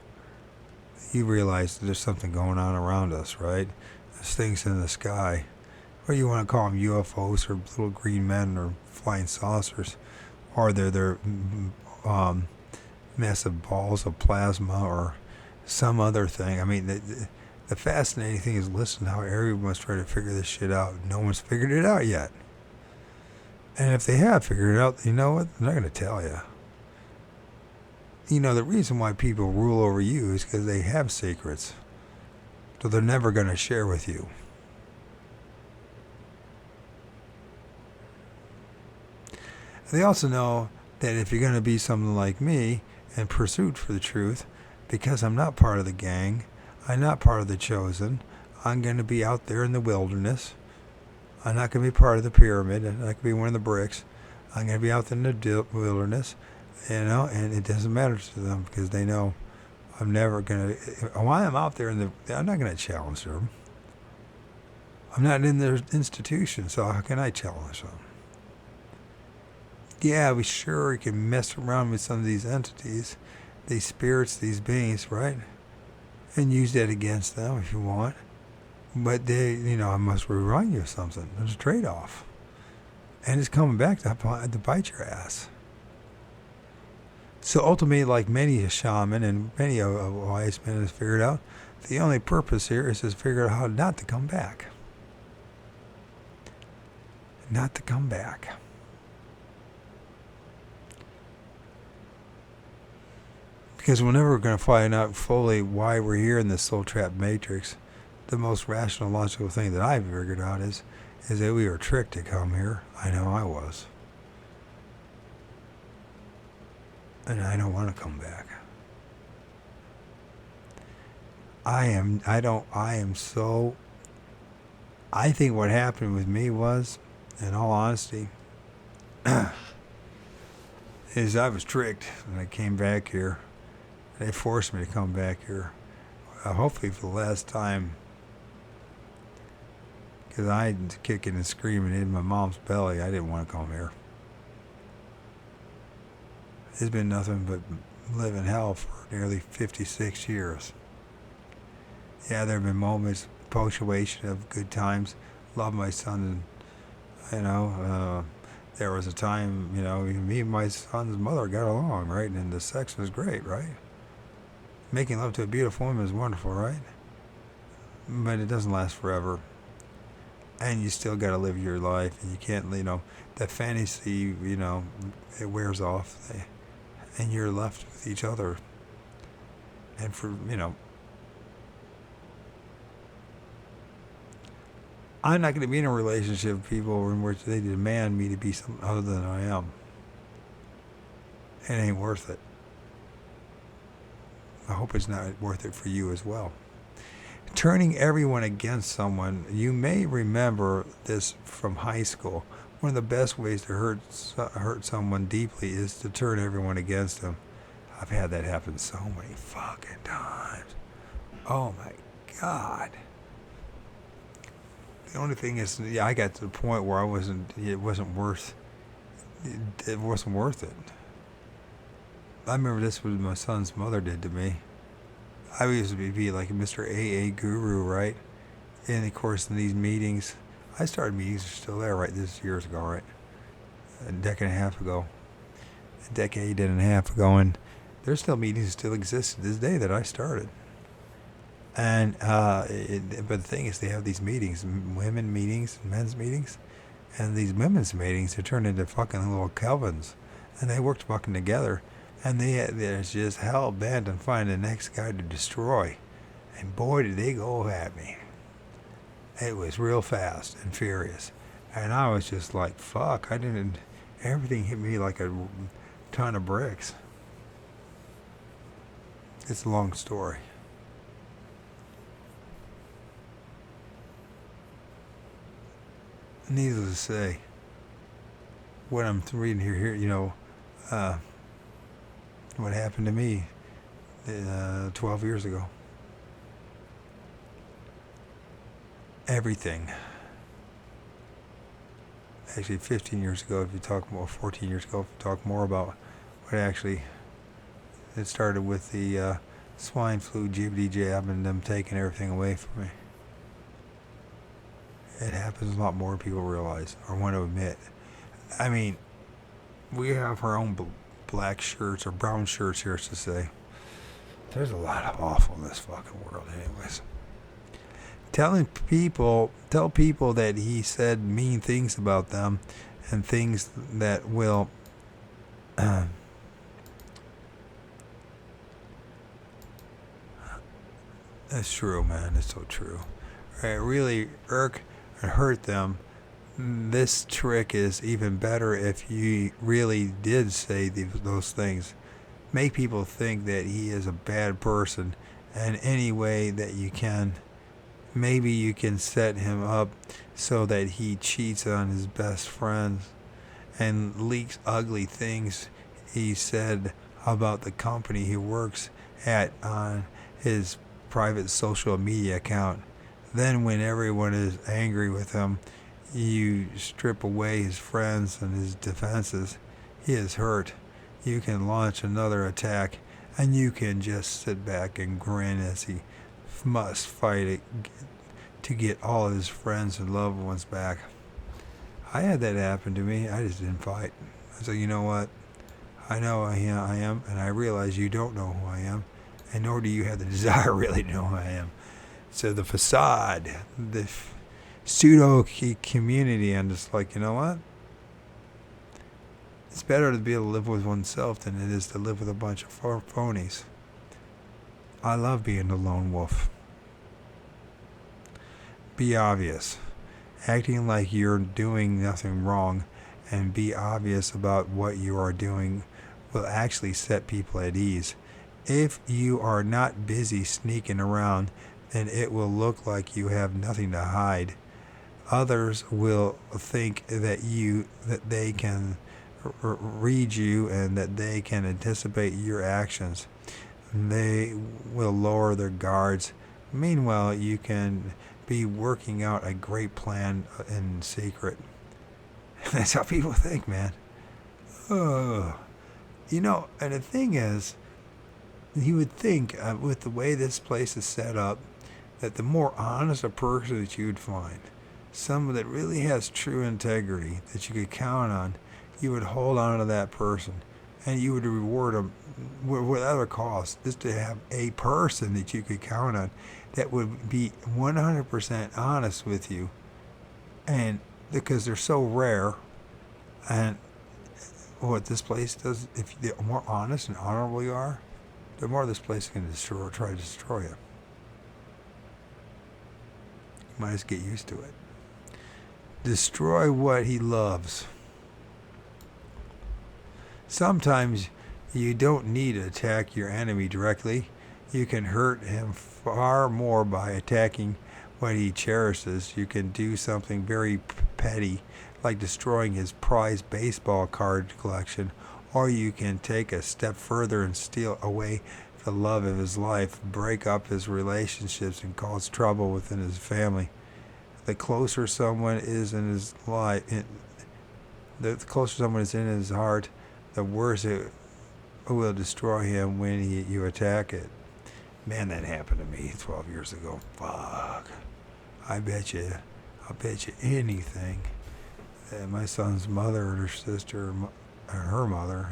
You realize that there's something going on around us, right? There's things in the sky, or you want to call them UFOs or little green men or flying saucers, or they're massive balls of plasma or some other thing. I mean, the fascinating thing is listen to how everyone's trying to figure this shit out. No one's figured it out yet. And if they have figured it out, you know what? They're not going to tell you. You know, the reason why people rule over you is because they have secrets. So they're never going to share with you. They also know that if you're going to be something like me and pursuit for the truth, because I'm not part of the gang, I'm not part of the chosen, I'm going to be out there in the wilderness. I'm not going to be part of the pyramid. I'm not going to be one of the bricks. I'm going to be out in the wilderness, you know, and it doesn't matter to them because they know I'm never going to, while I'm out there I'm not going to challenge them. I'm not in their institution, so how can I challenge them? Yeah, we sure can mess around with some of these entities, these spirits, these beings, right? And use that against them if you want. But they, you know, I must remind you of something. There's a trade-off. And it's coming back to bite your ass. So ultimately, like many a shaman and many a wise man has figured out, the only purpose here is to figure out how not to come back. Not to come back. Because we're never going to find out fully why we're here in this soul trap matrix. The most rational, logical thing that I've figured out is that we were tricked to come here. I know I was. And I don't want to come back. I think what happened with me was, in all honesty, is I was tricked and I came back here. They forced me to come back here. Hopefully for the last time. Because I was kicking and screaming in my mom's belly. I didn't want to come here. It's been nothing but living hell for nearly 56 years. Yeah, there have been moments, punctuation of good times. Love my son, and, you know, there was a time, you know, me and my son's mother got along, right? And the sex was great, right? Making love to a beautiful woman is wonderful, right? But it doesn't last forever. And you still got to live your life. And you can't, you know, that fantasy, you know, it wears off. And you're left with each other. And for, you know, I'm not going to be in a relationship with people in which they demand me to be something other than I am. It ain't worth it. I hope it's not worth it for you as well. Turning everyone against someone, you may remember this from high school. One of the best ways to hurt someone deeply is to turn everyone against them. I've had that happen so many fucking times. Oh my God. The only thing is, yeah, I got to the point where it wasn't worth it. I remember this was what my son's mother did to me. I used to be like a Mr. AA guru, right? And of course, in these meetings, I started meetings, are still there, right? This is years ago, right? A decade and a half ago. And there's still meetings that still exist to this day that I started. And but the thing is, they have these meetings, women meetings, men's meetings, and these women's meetings are turned into fucking little covens, and they worked fucking together, and they're just hell bent on finding the next guy to destroy, and boy did they go at me. It was real fast and furious, and I was just like, fuck, everything hit me like a ton of bricks. It's a long story. Needless to say, what I'm reading here, you know, what happened to me 12 years ago. Everything. Actually, 15 years ago, if you talk more, 14 years ago, if you talk more about what actually, it started with the swine flu GBD jab and them taking everything away from me. It happens a lot more than people realize or want to admit. I mean, we have our own black shirts or brown shirts here to say. There's a lot of awful in this fucking world, anyways. Tell people that he said mean things about them and things that will that's true, man. It's so true. It really irk and hurt them. This trick is even better if you really did say those things. Make people think that he is a bad person in any way that you can. Maybe you can set him up so that he cheats on his best friends and leaks ugly things he said about the company he works at on his private social media account. Then when everyone is angry with him, you strip away his friends and his defenses. He is hurt. You can launch another attack, and you can just sit back and grin as he must fight it to get all of his friends and loved ones back. I had that happen to me. I just didn't fight. I said, you know what? I know I am, and I realize you don't know who I am, and nor do you have the desire really to know who I am. So the facade, the pseudo community, I'm just like, you know what? It's better to be able to live with oneself than it is to live with a bunch of phonies. I love being the lone wolf. Be obvious. Acting like you're doing nothing wrong and be obvious about what you are doing will actually set people at ease. If you are not busy sneaking around, then it will look like you have nothing to hide. Others will think that they can read you and that they can anticipate your actions. They will lower their guards. Meanwhile, you can be working out a great plan in secret. That's how people think, man. You know, and the thing is, you would think with the way this place is set up, that the more honest a person that you'd find, someone that really has true integrity that you could count on, you would hold on to that person and you would reward them without a cost, just to have a person that you could count on that would be 100% honest with you. And because they're so rare, and what this place does, if the more honest and honorable you are, the more this place can try to destroy you. You might just get used to it. Destroy what he loves. Sometimes you don't need to attack your enemy directly. You can hurt him far more by attacking what he cherishes. You can do something very petty, like destroying his prized baseball card collection, or you can take a step further and steal away the love of his life, break up his relationships, and cause trouble within his family. The closer someone is in his life, the closer someone is in his heart, the worse it will destroy him when you attack it. Man, that happened to me 12 years ago. Fuck. I'll bet you anything that my son's mother or her sister or her mother,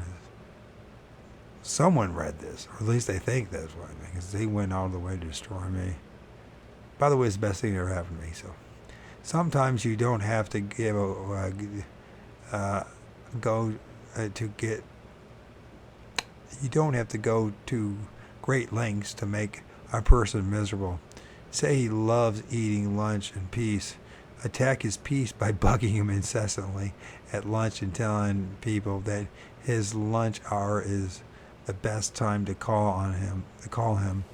someone read this, or at least they think that's what I mean, because they went all the way to destroy me. By the way, it's the best thing that ever happened to me. So sometimes you don't have to you don't have to go to great lengths to make a person miserable. Say he loves eating lunch in peace. Attack his peace by bugging him incessantly at lunch and telling people that his lunch hour is the best time to call him.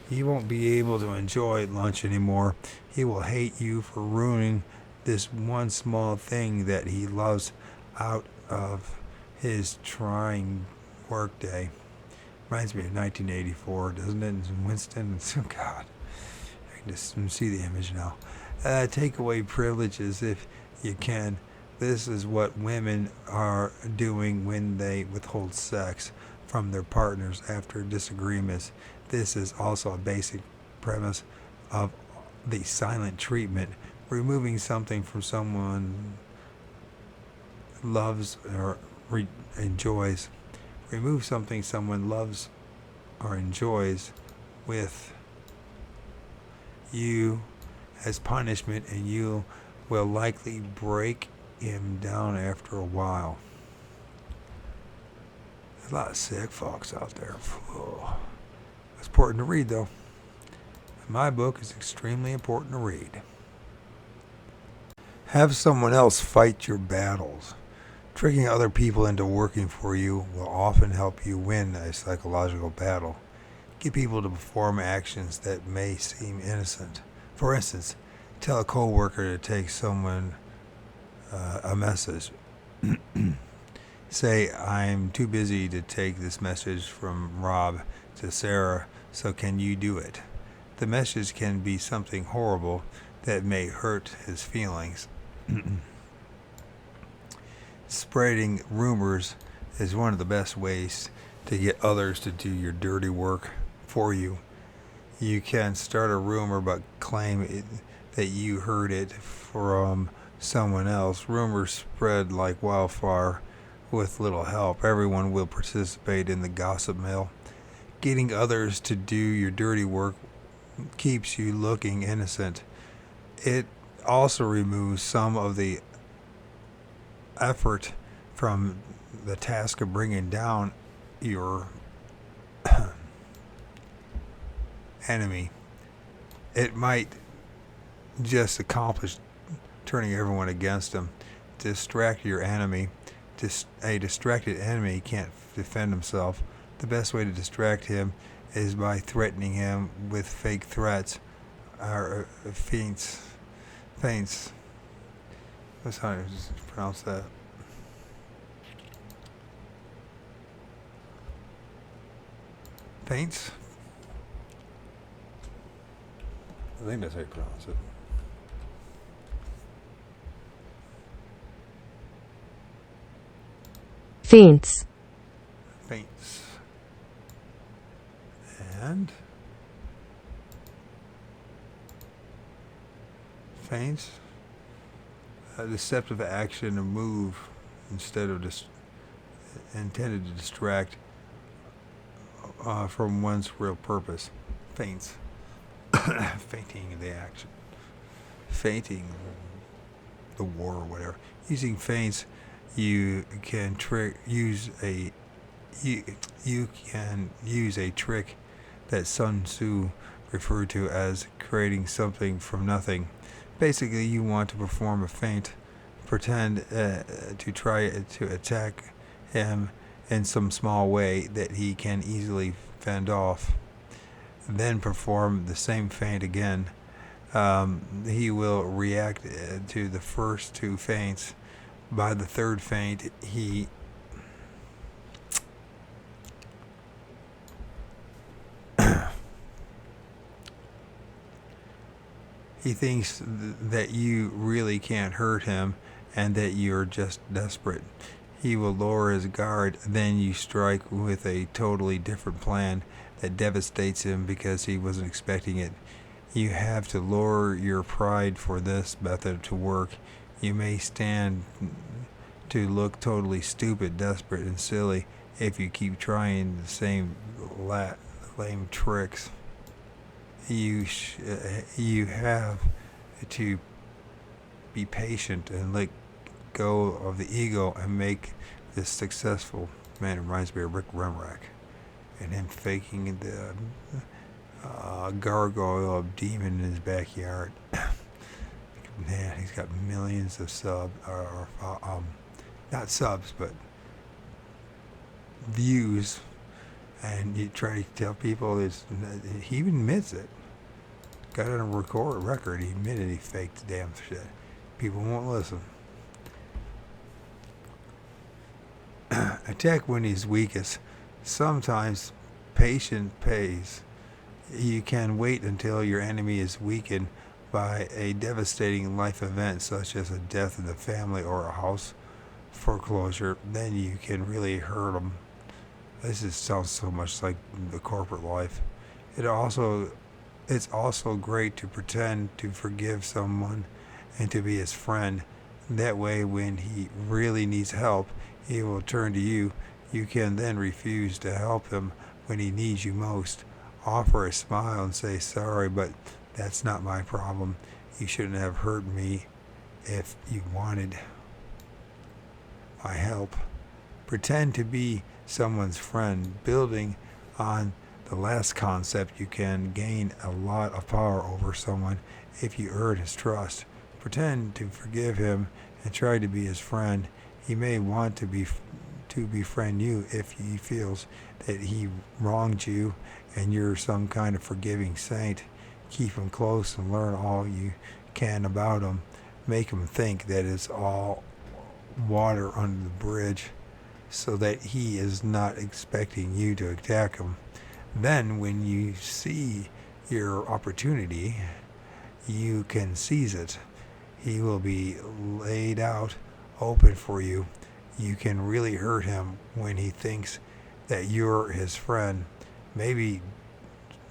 He won't be able to enjoy lunch anymore. He will hate you for ruining this one small thing that he loves out of his trying workday. Reminds me of 1984, doesn't it? In Winston. Oh, God. I can just see the image now. Take away privileges if you can. This is what women are doing when they withhold sex from their partners after disagreements. This is also a basic premise of the silent treatment. Removing something from someone loves or enjoys. Remove something someone loves or enjoys with you as punishment, and you will likely break him down after a while. There's a lot of sick folks out there. Oh. It's important to read, though. My book is extremely important to read. Have someone else fight your battles. Tricking other people into working for you will often help you win a psychological battle. Get people to perform actions that may seem innocent. For instance, tell a coworker to take someone a message. Say, I'm too busy to take this message from Rob to Sarah, so can you do it? The message can be something horrible that may hurt his feelings. Spreading rumors is one of the best ways to get others to do your dirty work for you. You can start a rumor but claim that you heard it from someone else. Rumors spread like wildfire with little help. Everyone will participate in the gossip mill. Getting others to do your dirty work keeps you looking innocent. It also removes some of the effort from the task of bringing down your enemy. It might just accomplish turning everyone against him. Distract your enemy. A distracted enemy can't defend himself. The best way to distract him is by threatening him with fake threats or feints. That's how you pronounce that. Feints? I think that's how you pronounce it. Feints. Feints. And feints. A deceptive action or move instead of intended to distract from one's real purpose. Feints. Feinting the action. Feinting the war or whatever. Using feints, you can use a trick that Sun Tzu referred to as creating something from nothing. Basically, you want to perform a feint, pretend to try to attack him in some small way that he can easily fend off. Then perform the same feint again. He will react to the first two feints. By the third feint, he thinks that you really can't hurt him and that you're just desperate. He will lower his guard, then you strike with a totally different plan that devastates him because he wasn't expecting it. You have to lower your pride for this method to work. You may stand to look totally stupid, desperate, and silly if you keep trying the same lame tricks. You have to be patient and let go of the ego and make this successful. Man, it reminds me of Rick Remrack and him faking the gargoyle of demon in his backyard. Man, he's got millions of subs, or not subs, but views. And you try to tell people this, he even admits it. Got it on a record. He admitted he faked the damn shit. People won't listen. Attack when he's weakest. Sometimes patience pays. You can wait until your enemy is weakened by a devastating life event such as a death in the family or a house foreclosure. Then you can really hurt them. This just sounds so much like the corporate life. It's also great to pretend to forgive someone and to be his friend. That way, when he really needs help, he will turn to you. You can then refuse to help him when he needs you most. Offer a smile and say, sorry, but that's not my problem. You shouldn't have hurt me if you wanted my help. Pretend to be someone's friend. Building on the last concept, you can gain a lot of power over someone if you earn his trust. Pretend to forgive him and try to be his friend. He may want to befriend you if he feels that he wronged you and you're some kind of forgiving saint. Keep him close and learn all you can about him. Make him think that it's all water under the bridge so that he is not expecting you to attack him. Then when you see your opportunity, you can seize it. He will be laid out open for you. You can really hurt him when he thinks that you're his friend. Maybe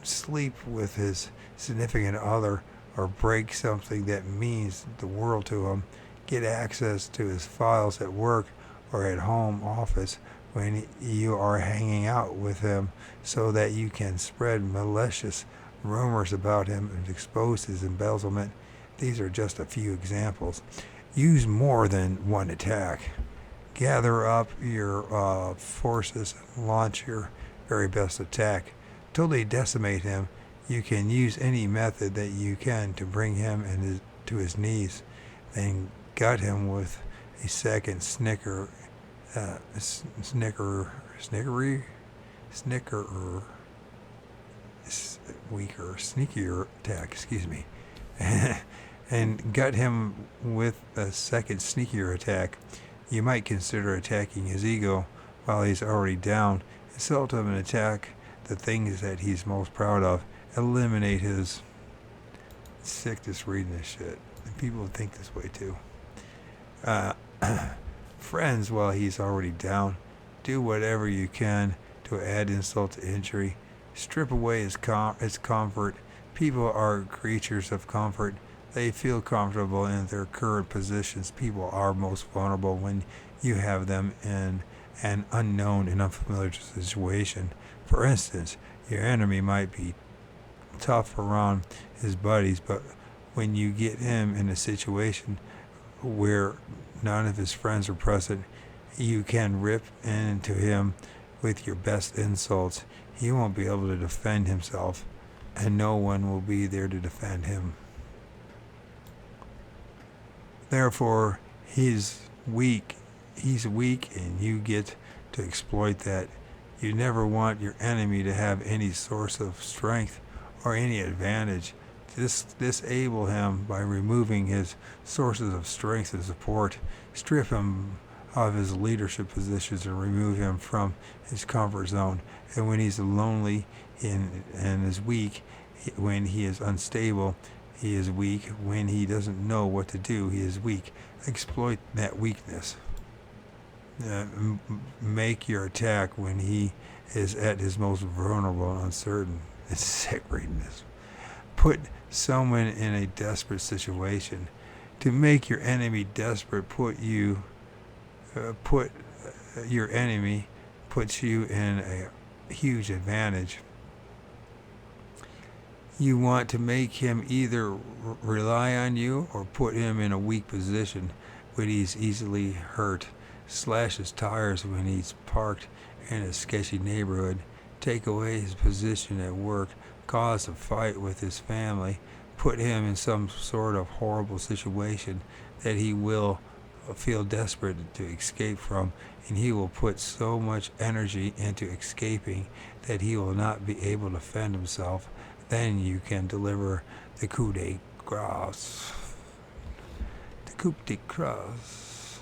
sleep with his significant other or break something that means the world to him. Get access to his files at work or at home office when you are hanging out with him so that you can spread malicious rumors about him and expose his embezzlement. These are just a few examples. Use more than one attack. Gather up your forces and launch your very best attack. Totally decimate him. You can use any method that you can to bring him to his knees. Then gut him with a second snickerer, sneakier attack, and gut him with a second sneakier attack. You might consider attacking his ego while he's already down. Insult him and attack the things that he's most proud of. Eliminate his... It's sick just reading this shit. And people think this way too. Friends while he's already down. Do whatever you can to add insult to injury. Strip away his comfort. People are creatures of comfort. They feel comfortable in their current positions. People are most vulnerable when you have them in an unknown and unfamiliar situation. For instance, your enemy might be tough around his buddies, but when you get him in a situation where none of his friends are present, you can rip into him with your best insults. He won't be able to defend himself, and no one will be there to defend him. Therefore, he's weak, and you get to exploit that. You never want your enemy to have any source of strength or any advantage. Disable him by removing his sources of strength and support. Strip him of his leadership positions and remove him from his comfort zone. And when he's lonely and is weak, when he is unstable, he is weak. When he doesn't know what to do, he is weak. Exploit that weakness. Make your attack when he is at his most vulnerable and uncertain. It's sick reading this. Put someone in a desperate situation. To make your enemy desperate, your enemy puts you in a huge advantage. You want to make him either rely on you or put him in a weak position when he's easily hurt. Slash his tires when he's parked in a sketchy neighborhood. Take away his position at work. Cause a fight with his family. Put him in some sort of horrible situation that he will feel desperate to escape from, and he will put so much energy into escaping that he will not be able to defend himself. Then you can deliver the coup de grace. The coup de grace.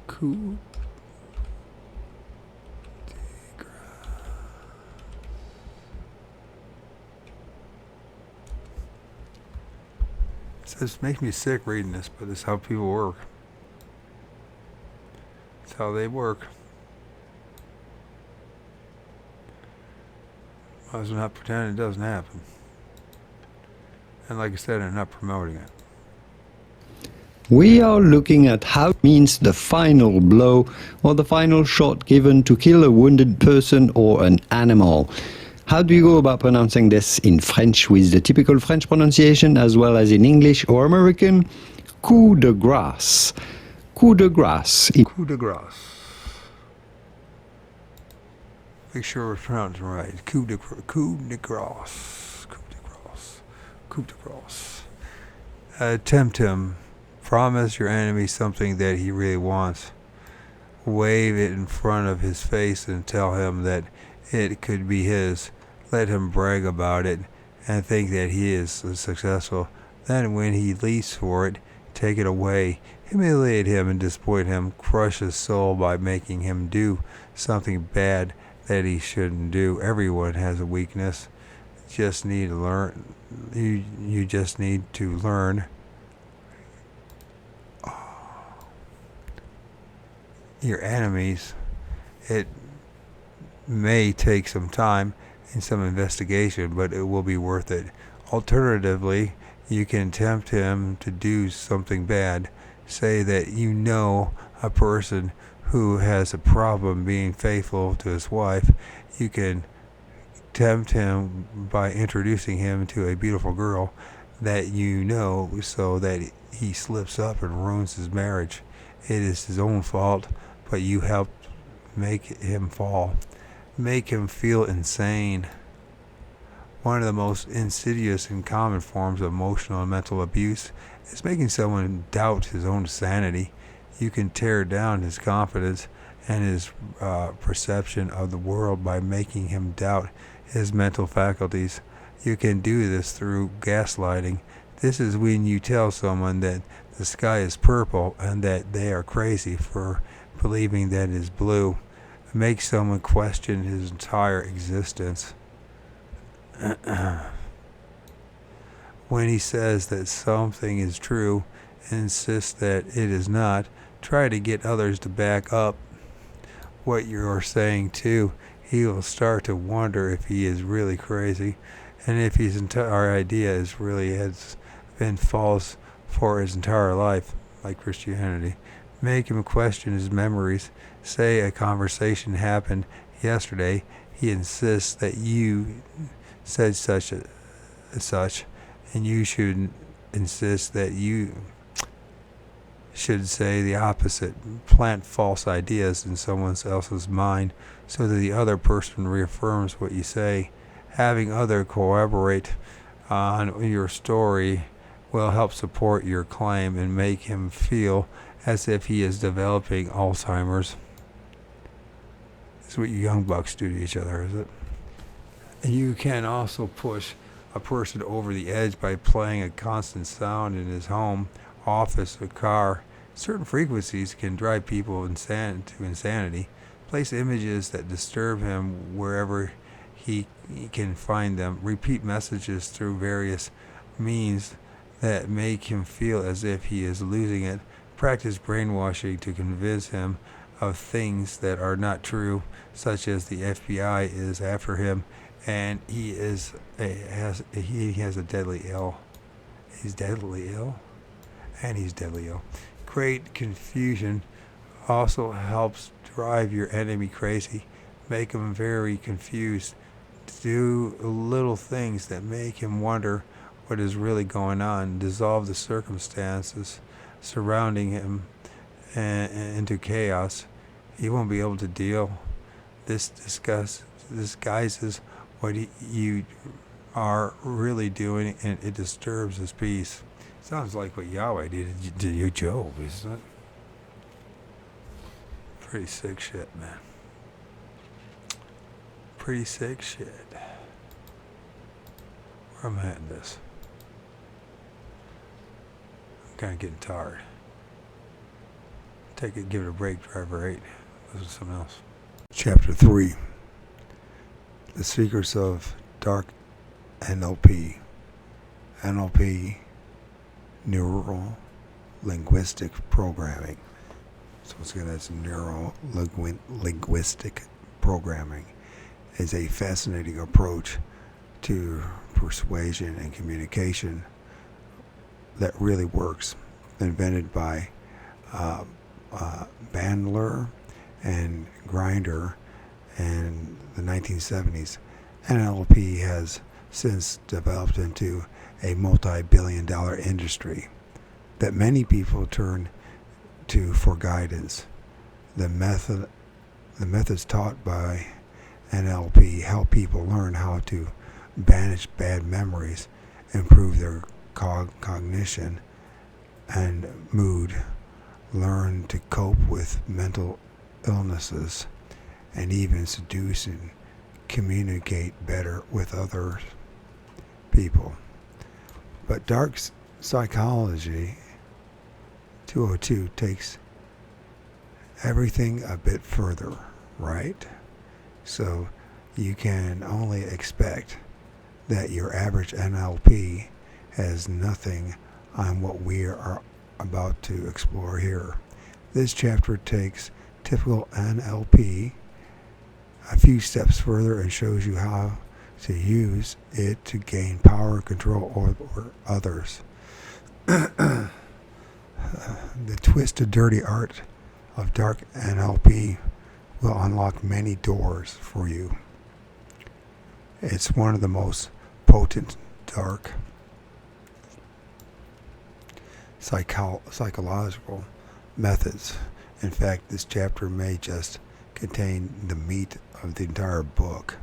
Coup de grace. It makes me sick reading this, but it's how people work. It's how they work. Might as well not pretend it doesn't happen. And like I said, I'm not promoting it. We are looking at how it means the final blow or the final shot given to kill a wounded person or an animal. How do you go about pronouncing this in French with the typical French pronunciation as well as in English or American? Coup de grâce. Coup de grâce. Coup de grâce. Make sure we're pronouncing right. Coup de grâce. Coup de grâce. Coup de grâce. Tempt him. Promise your enemy something that he really wants. Wave it in front of his face and tell him that it could be his. Let him brag about it and think that he is successful. Then when he leaps for it, take it away. Humiliate him and disappoint him. Crush his soul by making him do something bad that he shouldn't do. Everyone has a weakness. Just need to learn. You just need to learn your enemies. It may take some time and some investigation, but it will be worth it. Alternatively, you can tempt him to do something bad. Say that you know a person who has a problem being faithful to his wife. You can tempt him by introducing him to a beautiful girl that you know, so that he slips up and ruins his marriage. It is his own fault, but you helped make him fall. Make him feel insane. One of the most insidious and common forms of emotional and mental abuse is making someone doubt his own sanity. You can tear down his confidence and his perception of the world by making him doubt his mental faculties. You can do this through gaslighting. This is when you tell someone that the sky is purple and that they are crazy for believing that it is blue. Make someone question his entire existence. When he says that something is true and insists that it is not, try to get others to back up what you are saying too. He will start to wonder if he is really crazy, and if his entire idea is really has been false for his entire life, like Christianity. Make him question his memories. Say a conversation happened yesterday. He insists that you said such, and you should insist that you should say the opposite. Plant false ideas in someone else's mind so that the other person reaffirms what you say. Having others corroborate on your story will help support your claim and make him feel as if he is developing Alzheimer's. This is what you young bucks do to each other, is it? And you can also push a person over the edge by playing a constant sound in his home, office, or car. Certain frequencies can drive people to insanity. Place images that disturb him wherever he can find them. Repeat messages through various means that make him feel as if he is losing it. Practice brainwashing to convince him of things that are not true, such as the FBI is after him and he has a deadly ill. He's deadly ill, and he's deadly ill. Great confusion also helps drive your enemy crazy. Make him very confused. Do little things that make him wonder what is really going on. Dissolve the circumstances surrounding him into chaos. He won't be able to deal. This disguises what you are really doing, and it disturbs his peace. Sounds like what Yahweh did to you, Job, isn't it? Pretty sick shit, man. Pretty sick shit. Where am I at in this? I'm kind of getting tired. Give it a break, driver 8. Listen to something else. Chapter 3. The Secrets of Dark NLP. NLP, Neural Linguistic Programming. So once again, that's Neural Linguistic Programming. Is a fascinating approach to persuasion and communication that really works, invented by Bandler and Grinder in the 1970s. NLP has since developed into a multi-billion-dollar industry that many people turn to for guidance. The methods taught by NLP help people learn how to banish bad memories, improve their cognition and mood, learn to cope with mental illnesses, and even seduce and communicate better with other people. But dark psychology 202 takes everything a bit further, right? So you can only expect that your average NLP has nothing on what we are about to explore here. This chapter takes typical NLP a few steps further and shows you how to use it to gain power and control over others. The twisted, dirty art of dark NLP will unlock many doors for you. It's one of the most potent dark psychological methods. In fact, this chapter may just contain the meat of the entire book,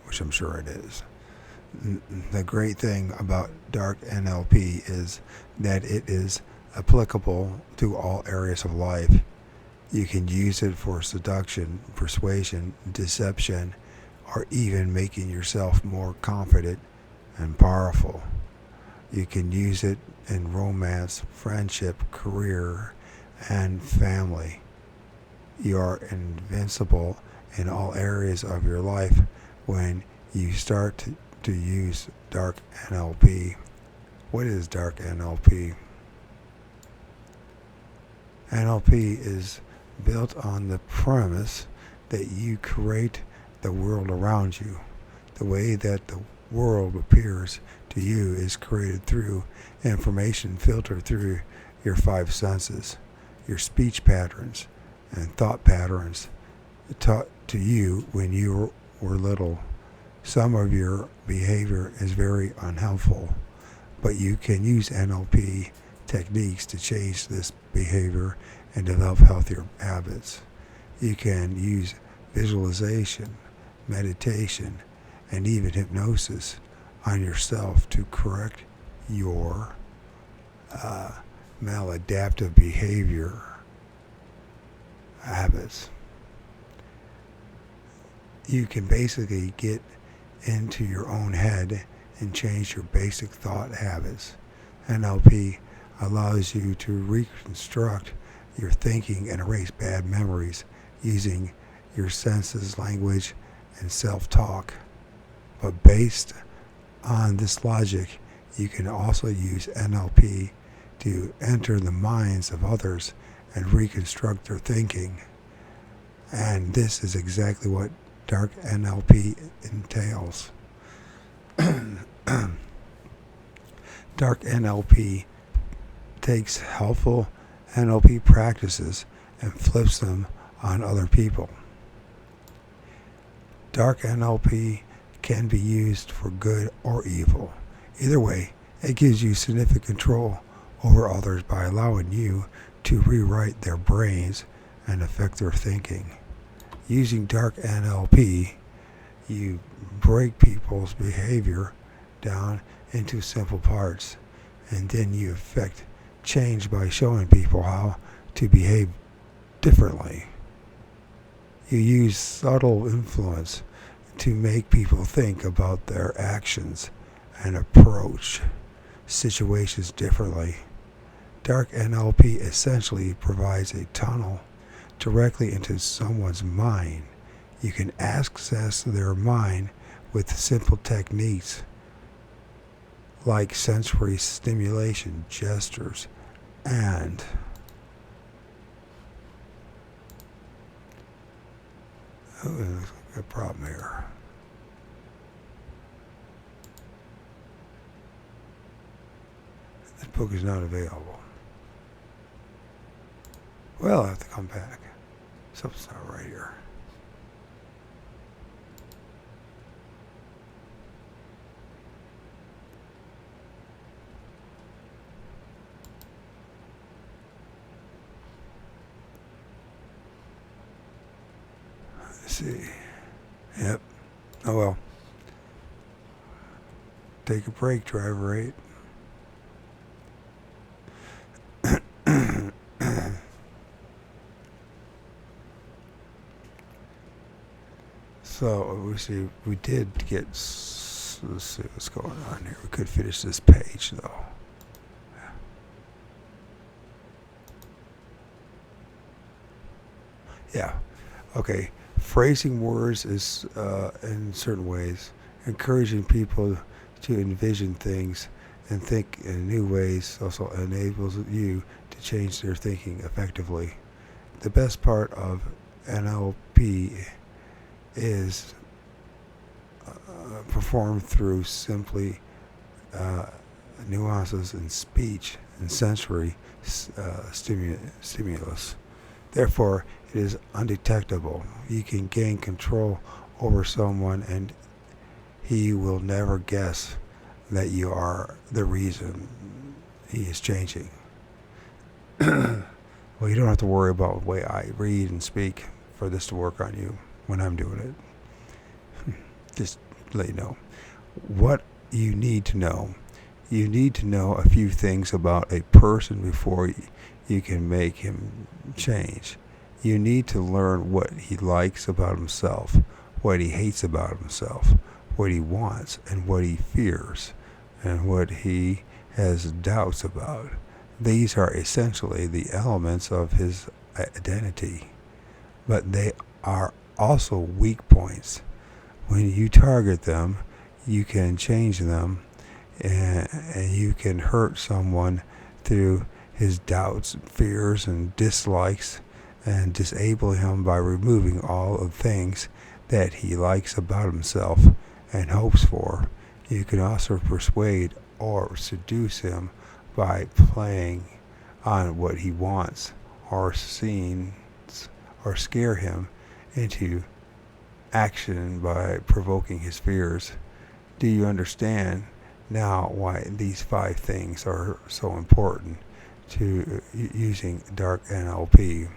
which I'm sure it is. The great thing about dark NLP is that it is applicable to all areas of life. You can use it for seduction, persuasion, deception, or even making yourself more confident and powerful. You can use it in romance, friendship, career, and family. You are invincible in all areas of your life when you start to use dark NLP. What is dark NLP? NLP is built on the premise that you create the world around you. The way that the world appears to you is created through information filtered through your five senses, your speech patterns and thought patterns taught to you when you were little. Some of your behavior is very unhelpful, but you can use NLP techniques to change this behavior and develop healthier habits. You can use visualization, meditation, and even hypnosis on yourself to correct your maladaptive behavior habits. You can basically get into your own head and change your basic thought habits. NLP allows you to reconstruct your thinking and erase bad memories using your senses, language, and self-talk. But based on this logic, you can also use NLP to enter the minds of others and reconstruct their thinking. And this is exactly what dark NLP entails. Dark NLP takes helpful NLP practices and flips them on other people. Dark NLP can be used for good or evil. Either way, it gives you significant control over others by allowing you to rewrite their brains and affect their thinking. Using dark NLP, you break people's behavior down into simple parts, and then you affect change by showing people how to behave differently. You use subtle influence to make people think about their actions and approach situations differently. Dark NLP essentially provides a tunnel directly into someone's mind. You can access their mind with simple techniques like sensory stimulation, gestures, and there's a problem here. This book is not available. Well, I have to come back. Something's not right here. Let's see. Yep. Oh well. Take a break, driver 8. So we see we did get. Let's see what's going on here. We could finish this page though. Yeah. Okay. Phrasing words is in certain ways encouraging people to envision things and think in new ways also enables you to change their thinking effectively. The best part of NLP is performed through simply nuances in speech and sensory stimulus. Therefore, it is undetectable. You can gain control over someone and he will never guess that you are the reason he is changing. Well, you don't have to worry about the way I read and speak for this to work on you when I'm doing it. Just to let you know. What you need to know. You need to know a few things about a person before you can make him change. You need to learn what he likes about himself, what he hates about himself, what he wants and what he fears, and what he has doubts about. These are essentially the elements of his identity, but they are also weak points. When you target them, you can change them, and you can hurt someone through his doubts, fears, and dislikes, and disable him by removing all of the things that he likes about himself and hopes for. You can also persuade or seduce him by playing on what he wants or scenes, or scare him into action by provoking his fears. Do you understand now why these 5 things are so important to using dark NLP?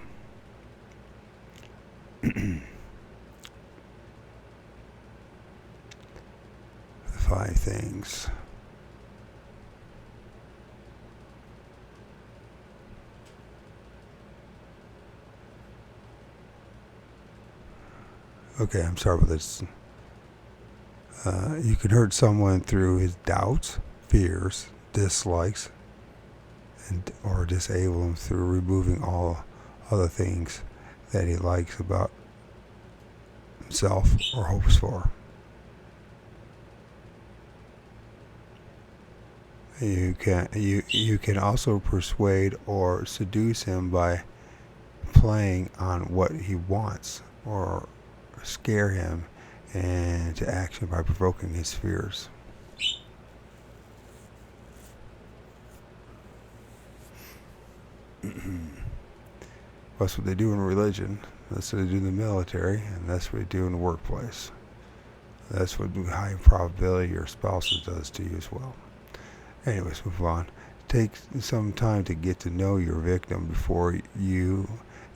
The 5 things. Okay, I'm sorry about this. You can hurt someone through his doubts, fears, dislikes, or disable him through removing all other things that he likes about himself or hopes for. You can also persuade or seduce him by playing on what he wants or scare him into action by provoking his fears. That's what they do in religion. That's what they do in the military, and that's what they do in the workplace. That's what high probability your spouse does to you as well. Anyways, move on. Take some time to get to know your victim before you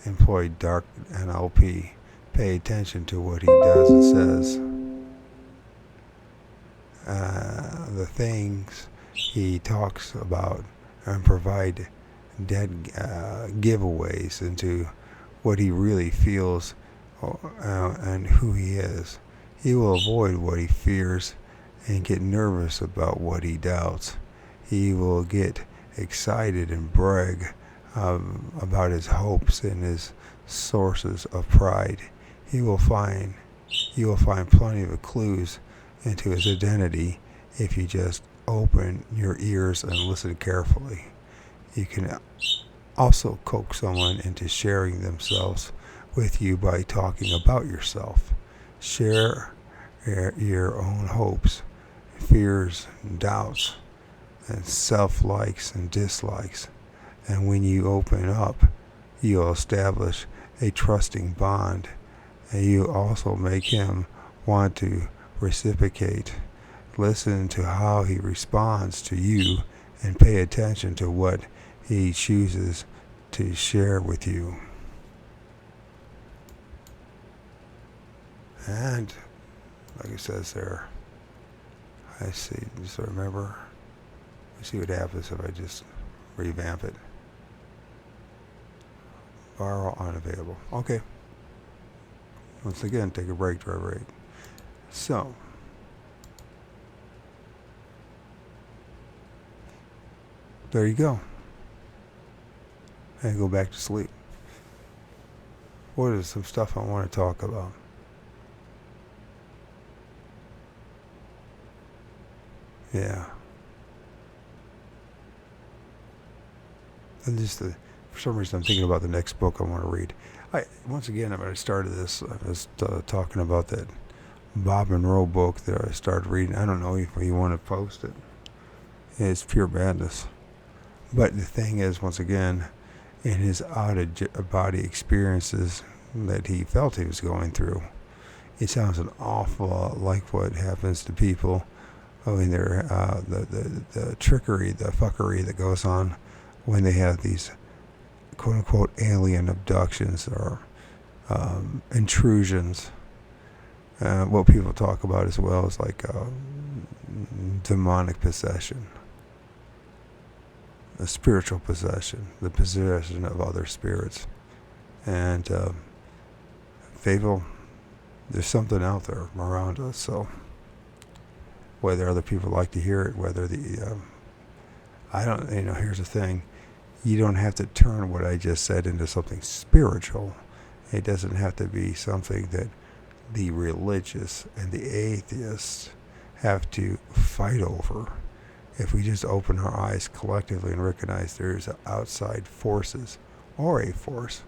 employ dark NLP. Pay attention to what he does and says. The things he talks about, and provide dead giveaways into what he really feels and who he is. He will avoid what he fears and get nervous about what he doubts. He will get excited and brag about his hopes and his sources of pride. You will find plenty of clues into his identity if you just open your ears and listen carefully. You can also coax someone into sharing themselves with you by talking about yourself. Share your own hopes, fears, and doubts, and self-likes and dislikes. And when you open up, you'll establish a trusting bond, and you also make him want to reciprocate. Listen to how he responds to you and pay attention to what he chooses to share with you. And like it says there, I see, just remember, let's see what happens if I just revamp it. Borrow unavailable. Okay. Once again, take a break, driver 8. So, there you go. And go back to sleep. What is some stuff I want to talk about? Yeah. And just for some reason, I'm thinking about the next book I want to read. Once again, when I started this, I was talking about that Bob Monroe book that I started reading. I don't know if you want to post it. It's pure madness. But the thing is, once again, in his out-of-body experiences that he felt he was going through, it sounds an awful lot like what happens to people. I mean, the trickery, the fuckery that goes on when they have these quote-unquote alien abductions or intrusions. What people talk about as well is like demonic possession, a spiritual possession, the possession of other spirits. And there's something out there around us, so whether other people like to hear it, whether here's the thing. You don't have to turn what I just said into something spiritual. It doesn't have to be something that the religious and the atheists have to fight over. If we just open our eyes collectively and recognize there's outside forces or a force,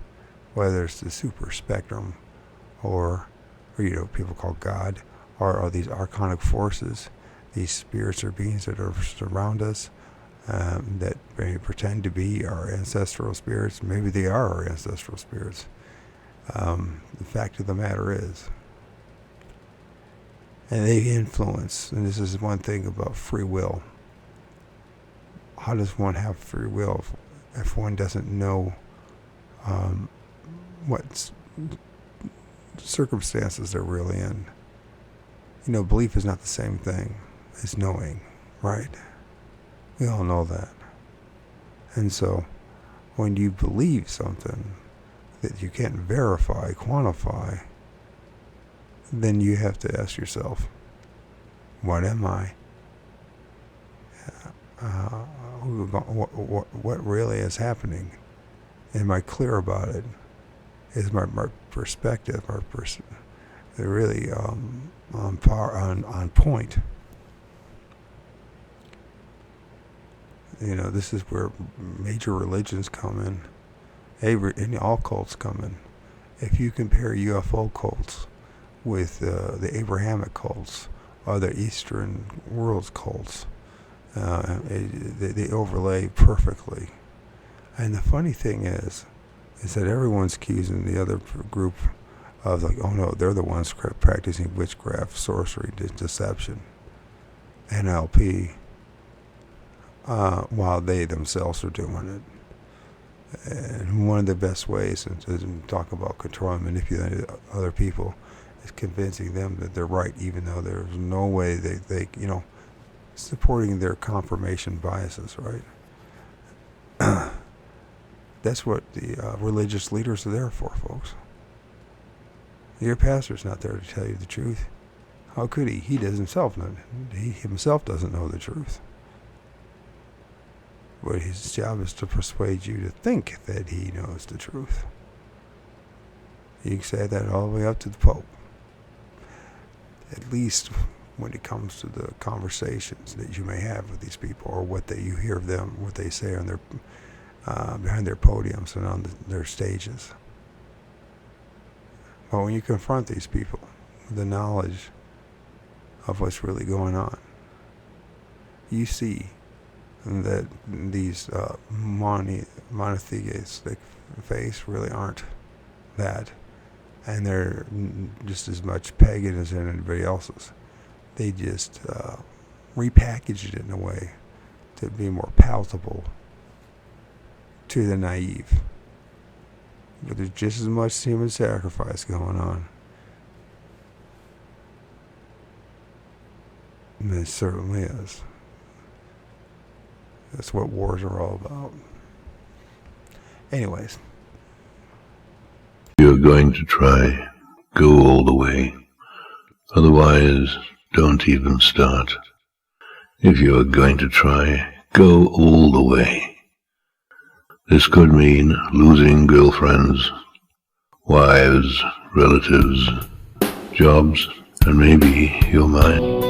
whether it's the super spectrum or people call God, or these archonic forces, these spirits or beings that are around us, that may pretend to be our ancestral spirits. Maybe they are our ancestral spirits. The fact of the matter is, and they influence, and this is one thing about free will. How does one have free will if one doesn't know what circumstances they're really in? Belief is not the same thing as knowing, right? We all know that. And so, when you believe something that you can't verify, quantify, then you have to ask yourself, what am I? What really is happening? Am I clear about it? Is my perspective, really on point? This is where major religions come in. And all cults come in. If you compare UFO cults with the Abrahamic cults or the Eastern world's cults, they overlay perfectly. And the funny thing is that everyone's accusing the other group of oh no, they're the ones practicing witchcraft, sorcery, deception, NLP, while they themselves are doing it. And one of the best ways to talk about controlling and manipulating other people is convincing them that they're right, even though there's no way they supporting their confirmation biases, right? That's what the religious leaders are there for, folks. Your pastor's not there to tell you the truth. How could he? He does himself know. He himself doesn't know the truth. But his job is to persuade you to think that he knows the truth. You can say that all the way up to the Pope. At least when it comes to the conversations that you may have with these people, or you hear of them, what they say on their behind their podiums and on their stages. But when you confront these people with the knowledge of what's really going on, you see that these monotheistic faiths really aren't that, and they're just as much pagan as anybody else's. They just repackaged it in a way to be more palatable to the naive. But there's just as much human sacrifice going on. And it certainly is. That's what wars are all about. Anyways. If you're going to try, go all the way. Otherwise, don't even start. If you're going to try, go all the way. This could mean losing girlfriends, wives, relatives, jobs, and maybe your mind.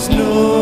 No